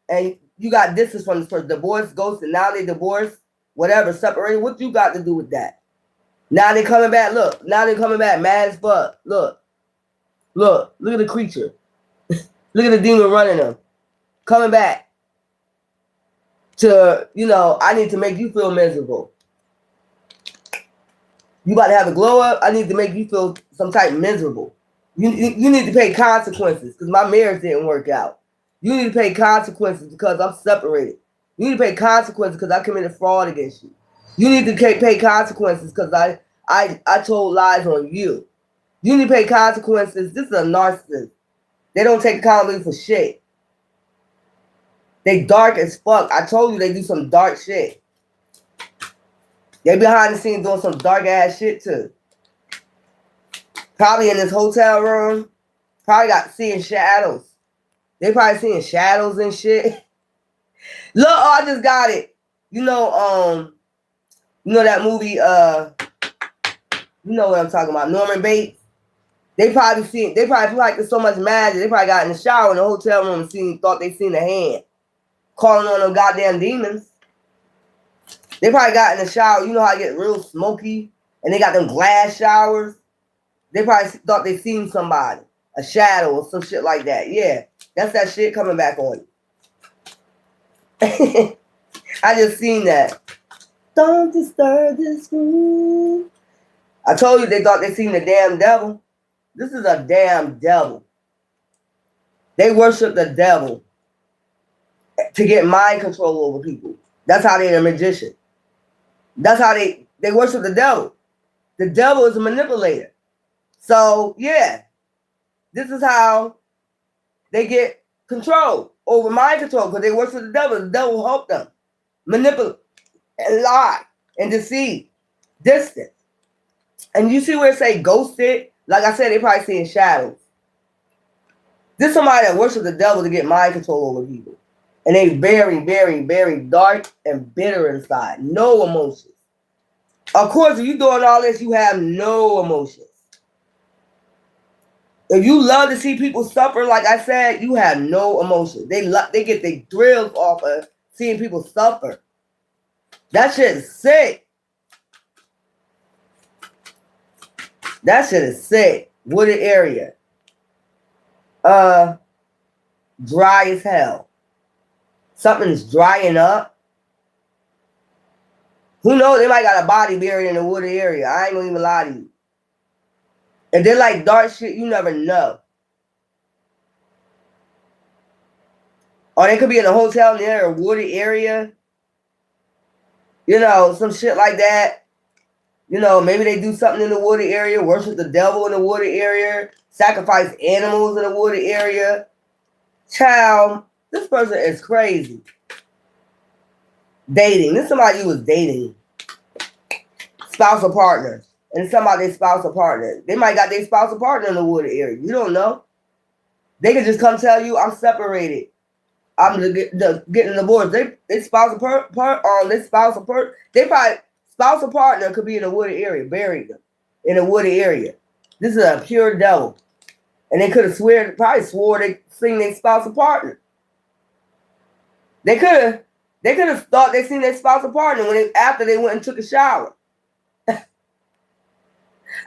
And you got distance from this person. Divorce, ghosted. Now they divorced. Whatever. Separated. What you got to do with that? Now they coming back. Look. Now they coming back mad as fuck. Look. Look. Look at the creature. Look at the demon running them. Coming back. To, you know, I need to make you feel miserable. You about to have a glow up. I need to make you feel some type of miserable. You need to pay consequences because my marriage didn't work out. You need to pay consequences because I'm separated. You need to pay consequences because I committed fraud against you. You need to pay consequences because I told lies on you. You need to pay consequences. This is a narcissist. They don't take accountability for shit. They dark as fuck. I told you they do some dark shit. They behind the scenes doing some dark ass shit too. Probably in this hotel room. Probably got seeing shadows. They probably seeing shadows and shit. Look, oh, I just got it. You know that movie, you know what I'm talking about, Norman Bates. They probably practiced so much magic. They probably got in the shower in the hotel room and thought they seen a hand. Calling on them goddamn demons. They probably got in the shower. You know how it get real smoky? And they got them glass showers. They probably thought they seen somebody. A shadow or some shit like that. Yeah. That's that shit coming back on you. I just seen that. Don't disturb this room. I told you they thought they seen the damn devil. This is a damn devil. They worship the devil to get mind control over people. That's how they're a magician. That's how they worship the devil. The devil is a manipulator. So, yeah. This is how they get control over mind control, because they work for the devil. The devil will help them manipulate and lie and deceive, distance. And you see where it say ghosted? Like I said, they probably seeing shadows. This is somebody that works with the devil to get mind control over people. And they very, very, very dark and bitter inside. No emotions. Of course, if you're doing all this, you have no emotions. If you love to see people suffer, like I said, you have no emotions. They get their thrills off of seeing people suffer. That shit is sick. That shit is sick. Wooded area. Dry as hell. Something's drying up. Who knows? They might got a body buried in the wooded area. I ain't gonna even lie to you. If they're like dark shit, you never know. Or they could be in a hotel near a wooded area. You know, some shit like that. You know, maybe they do something in the wooded area, worship the devil in the wooded area, sacrifice animals in the wooded area. Child, this person is crazy. Dating. This is somebody you was dating. Spousal partners. And somebody their spousal partner. They might got their spousal partner in the wooded area. You don't know. They could just come tell you, I'm separated. I'm getting divorced. They spousal partner could be in a wooded area, buried them in a wooded area. This is a pure devil. And they could have probably swore they seen their spousal partner. They could have thought they seen their spousal partner after they went and took a shower.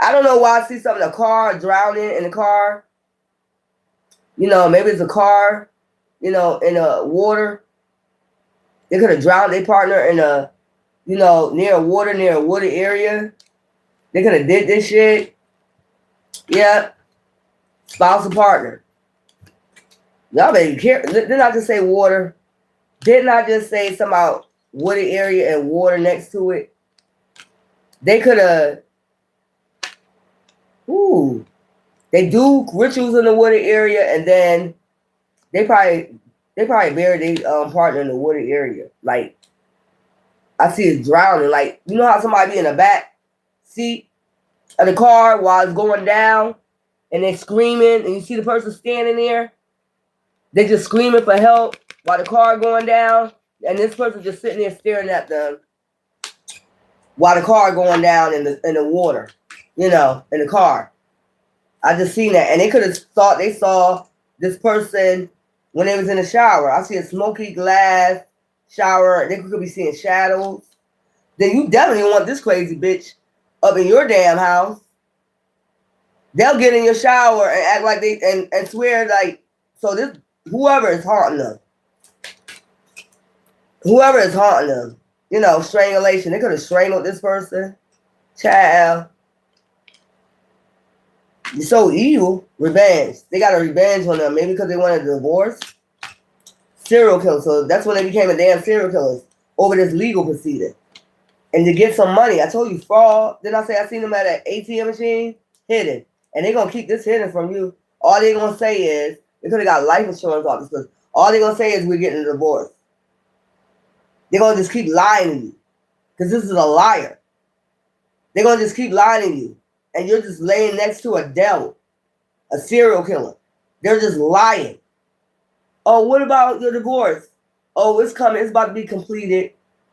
I don't know why I see something, a car drowning in the car. You know, maybe it's a car, you know, in the water. They could have drowned their partner in a, you know, near a wooded area. They could have did this shit. Yeah. Spousal partner. Y'all better care. Didn't I just say water? Didn't I just say something about wooded area and water next to it? They could have. Ooh. They do rituals in the wooded area, and then they probably bury their partner in the wooded area. Like, I see it drowning. Like, you know how somebody be in the back seat of the car while it's going down, and they're screaming, and you see the person standing there? They just screaming for help while the car going down, and this person just sitting there staring at them while the car going down in the water, you know, in the car. I just seen that, and they could have thought they saw this person when they was in the shower. I see a smoky glass shower. They could be seeing shadows. Then you definitely want this crazy bitch up in your damn house. They'll get in your shower and act like they and swear like, so this whoever is haunting them, you know, strangulation. They could have strangled this person. Child. You're so evil. Revenge. They got a revenge on them. Maybe because they wanted a divorce. Serial killer. So that's when they became a damn serial killers over this legal proceeding. And to get some money. I told you fraud. Didn't I say I seen them at an ATM machine? Hidden. And they're going to keep this hidden from you. All they're going to say is, they could have got life insurance off this person. All they're going to say is we're getting a divorce. They're going to just keep lying to you. Because this is a liar. They're going to just keep lying to you. And you're just laying next to a devil. A serial killer. They're just lying. Oh, what about your divorce? Oh, it's coming. It's about to be completed.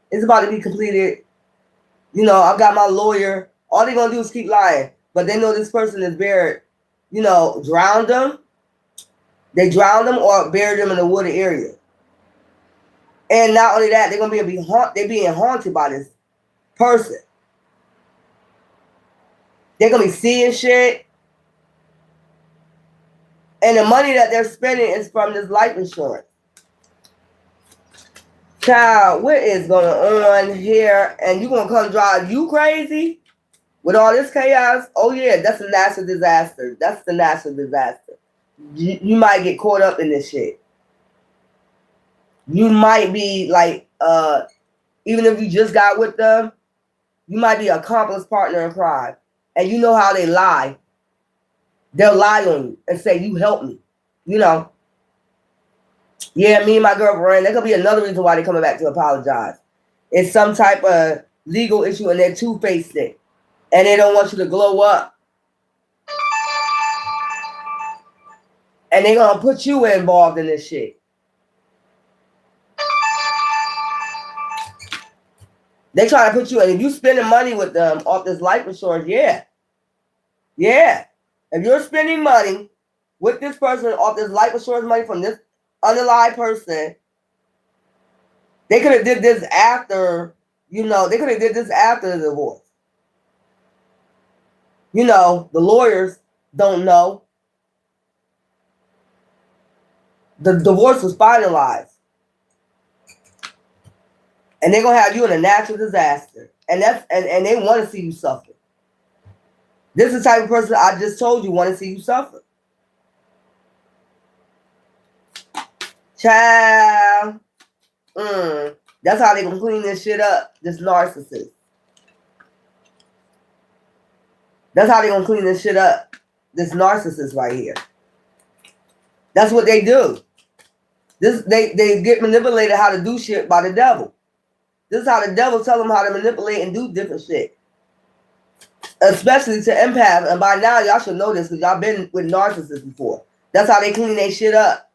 It's about to be completed. You know, I got my lawyer. All they're going to do is keep lying. But they know this person is buried. You know, drowned them. They drowned them or buried them in a wooded area. And not only that, they're going to be being haunted by this person. They're going to be seeing shit. And the money that they're spending is from this life insurance. Child, what is going on here? And you going to come drive you crazy with all this chaos? Oh, yeah, that's a natural disaster. That's the natural disaster. You might get caught up in this shit. You might be like, even if you just got with them, you might be an accomplice partner in crime. And you know how they lie. They'll lie on you and say, you helped me. You know, yeah, me and my girlfriend, that could be another reason why they're coming back to apologize. It's some type of legal issue and they're two-faced it. And they don't want you to glow up. And they're going to put you involved in this shit. They try to put you in. If you spending money with them off this life insurance, yeah. Yeah. If you're spending money with this person off this life insurance money from this unalive person, they could have did this after, you know, they could have did this after the divorce. You know, the lawyers don't know. The divorce was finalized. And they're gonna have you in a natural disaster. And that's and they want to see you suffer. This is the type of person I just told you want to see you suffer. Child. That's how they gonna clean this shit up. This narcissist. That's how they gonna clean this shit up. This narcissist right here. That's what they do. They get manipulated how to do shit by the devil. This is how the devil tell them how to manipulate and do different shit. Especially to empaths. And by now, y'all should know this because y'all been with narcissists before. That's how they clean their shit up.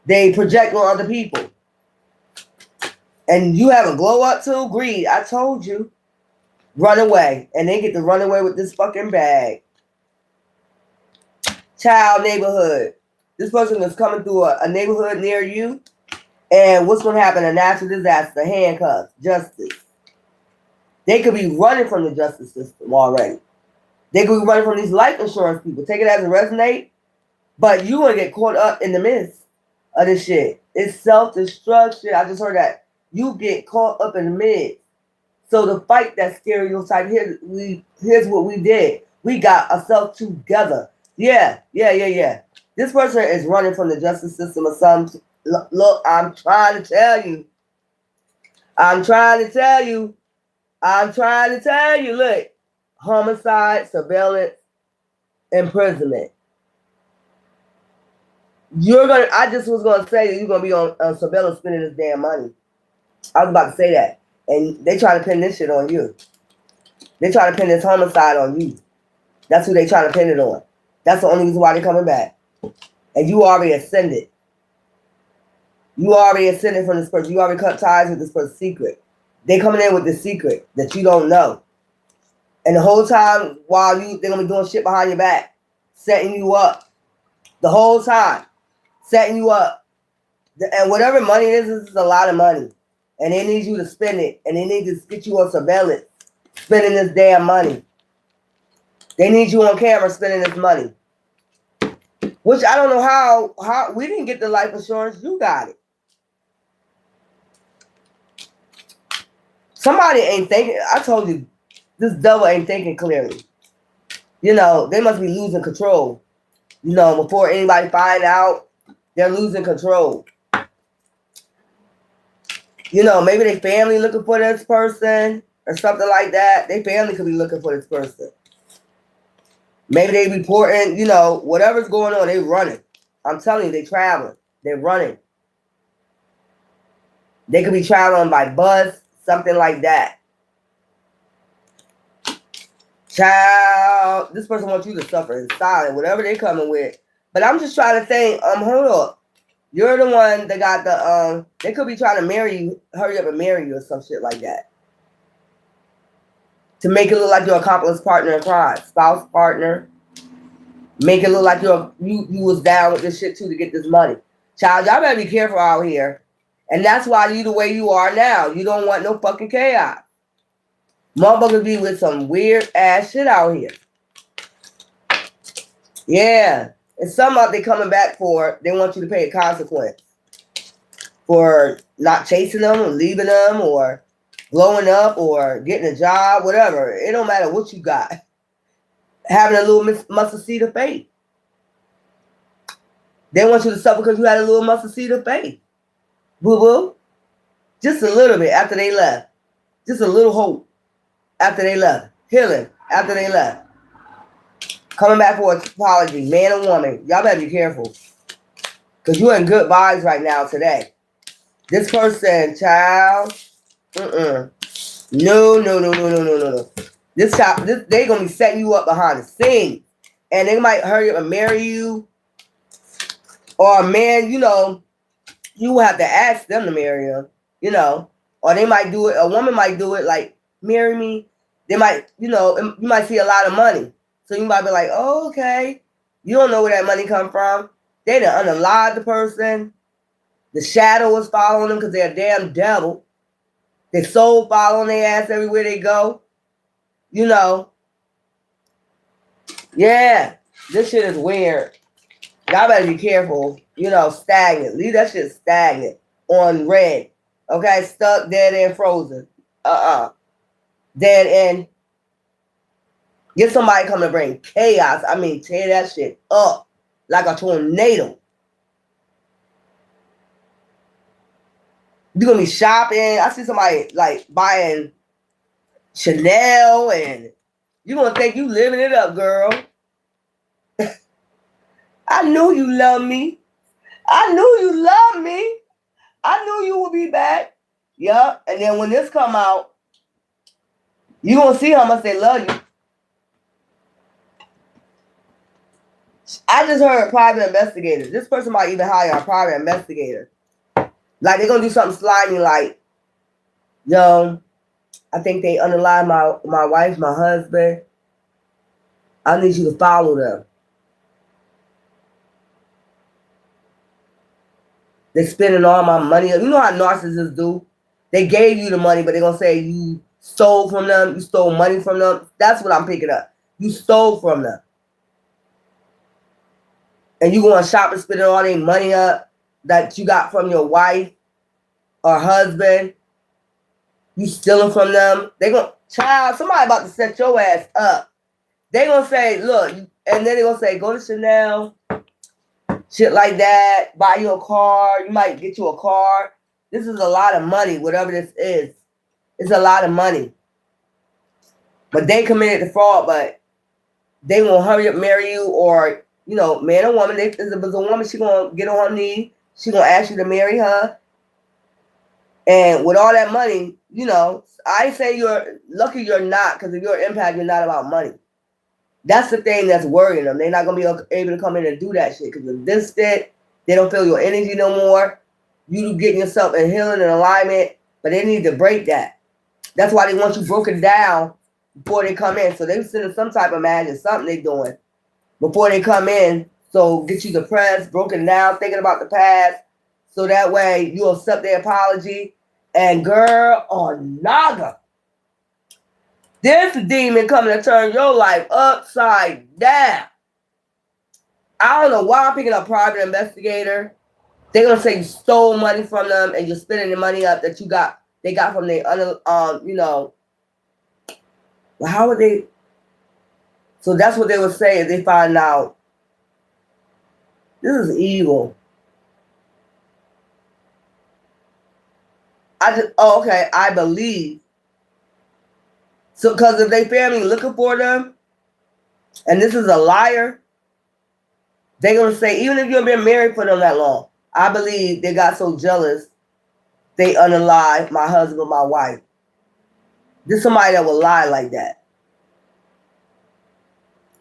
They project on other people. And you have a glow up too? Greed. I told you. Run away. And they get to run away with this fucking bag. Child neighborhood. This person is coming through a neighborhood near you. And what's going to happen? A natural disaster. Handcuffs. Justice. They could be running from the justice system already. They could be running from these life insurance people. Take it as a resonate. But you want to get caught up in the midst of this shit. It's self-destruction. I just heard that. You get caught up in the midst. So to fight that stereotype, here's what we did. We got ourselves together. Yeah. This person is running from the justice system or something. Look, I'm trying to tell you. Look, homicide, surveillance, imprisonment. I just was going to say that you're going to be on surveillance spending this damn money. I was about to say that. And they try to pin this shit on you. They try to pin this homicide on you. That's who they try to pin it on. That's the only reason why they're coming back. And you already ascended. You already ascended from this person. You already cut ties with this person's secret. They coming in with the secret that you don't know. And the whole time while they're going to be doing shit behind your back. Setting you up. The whole time. Setting you up. And whatever money it is, this is a lot of money. And they need you to spend it. And they need to get you on surveillance. Spending this damn money. They need you on camera spending this money. Which I don't know how we didn't get the life insurance. You got it. Somebody ain't thinking. I told you, this devil ain't thinking clearly. You know, they must be losing control. You know, before anybody find out, they're losing control. You know, maybe their family looking for this person or something like that. Their family could be looking for this person. Maybe they reporting, you know, whatever's going on, they running. I'm telling you, they traveling. They're running. They could be traveling by bus, something like that. Child, this person wants you to suffer in silence, whatever they coming with. But I'm just trying to think, hold up. You're the one that got the, they could be trying to marry you, hurry up and marry you or some shit like that. To make it look like your accomplice partner in crime, spouse partner. Make it look like you was down with this shit too to get this money. Child, y'all better be careful out here. And that's why you the way you are now. You don't want no fucking chaos. Motherfuckers be with some weird ass shit out here. Yeah. And some of they coming back for, they want you to pay a consequence. For not chasing them or leaving them or blowing up or getting a job, whatever. It don't matter what you got. Having a little mustard seed of faith. They want you to suffer because you had a little mustard seed of faith. Boo-boo. Just a little bit after they left. Just a little hope after they left. Healing after they left. Coming back for an apology, man or woman. Y'all better be careful. Because you're in good vibes right now today. This person, child, no. This child, they going to be setting you up behind the scenes. And they might hurry up and marry you. Or a man, you know, you will have to ask them to marry him, you know. Or they might do it, a woman might do it like, marry me. They might, you know, you might see a lot of money. So you might be like, oh, okay. You don't know where that money come from. They done unalive the person. The shadow is following them because they're a damn devil. Their soul following their ass everywhere they go. You know. Yeah. This shit is weird. Y'all better be careful. You know, stagnant. Leave that shit stagnant. On red. Okay? Stuck, dead end, frozen. Dead end. Get somebody come to bring chaos. I mean, tear that shit up. Like a tornado. You're going to be shopping. I see somebody like buying Chanel and you're going to think you living it up, girl. I knew you loved me. I knew you loved me. I knew you would be back. Yup. And then when this come out, you're going to see how much they love you. I just heard a private investigator. This person might even hire a private investigator. Like they're going to do something slimy like, yo, I think they unalive my wife, my husband. I need you to follow them. They're spending all my money. You know how narcissists do? They gave you the money, but they're going to say you stole from them. You stole money from them. That's what I'm picking up. You stole from them. And you going shopping, spending all their money up that you got from your wife or husband. You stealing from them. They going, child, somebody about to set your ass up. They going to say, look, and then they going to say, go to Chanel, shit like that, buy you a car. You might get you a car. This is a lot of money, whatever this is. It's a lot of money. But they committed the fraud, but they won't hurry up marry you or, you know, man or woman. If it's a woman, she going to get on her knee. She going to ask you to marry her. And with all that money, you know, I say you're lucky you're not, because if you're an empath, you're not about money. That's the thing that's worrying them. They're not going to be able to come in and do that shit because you're distant. They don't feel your energy no more. You getting yourself in healing and alignment, but they need to break that. That's why they want you broken down before they come in. So they send some type of magic, something they doing before they come in. So get you depressed, broken down, thinking about the past. So that way you accept their apology. And girl, on Naga, this demon coming to turn your life upside down. I don't know why I'm picking up private investigator. They're gonna say you stole money from them and you're spending the money up that they got from their you know. Well, how would they? So that's what they would say if they find out. This is evil. I believe. So, because if they family looking for them, and this is a liar, they're going to say, even if you've been married for them that long, I believe they got so jealous, they unalive my husband, my wife. There's somebody that will lie like that.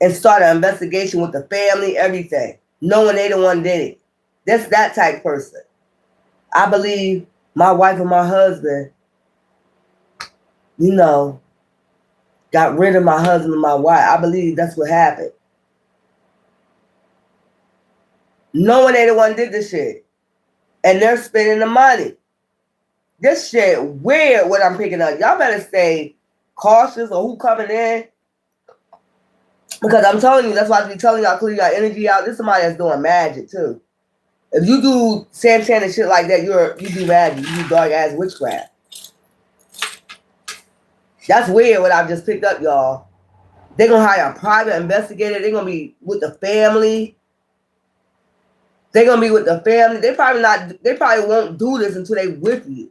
And start an investigation with the family, everything, knowing they the one did it. That's that type person. I believe my wife and my husband, you know, got rid of my husband and my wife. I believe that's what happened. Knowing they the one did this shit. And they're spending the money. This shit weird what I'm picking up. Y'all better stay cautious of who coming in. Because I'm telling you, that's why I be telling y'all, clear your energy out. This is somebody that's doing magic too. If you do Santan and shit like that, you do magic. You do dark ass witchcraft. That's weird what I've just picked up, y'all. They're going to hire a private investigator. They're going to be with the family. They're going to be with the family. They probably won't do this until they with you.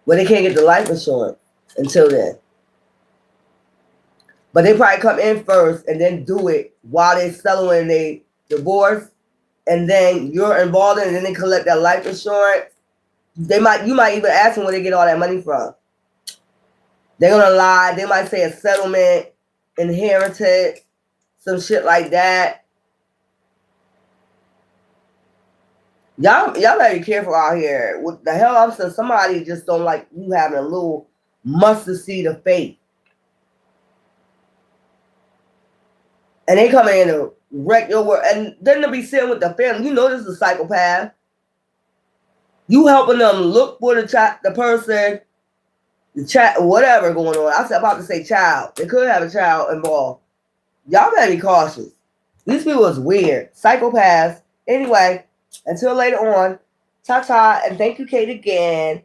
But they can't get the life insurance until then. But they probably come in first and then do it while they're settling their divorce, and then you're involved in it, and then they collect that life insurance. You might even ask them where they get all that money from. They're gonna lie. They might say a settlement, inherited, some shit like that. Y'all better be careful out here. What the hell? I'm saying somebody just don't like you having a little mustard seed of faith, and they come in to wreck your world, and then to be sitting with the family. You know this is a psychopath. You helping them look for the person, the chat, whatever going on. I was about to say child. They could have a child involved. Y'all better be cautious. These people is weird. Psychopaths. Anyway, until later on, ta-ta, and thank you, Kate, again.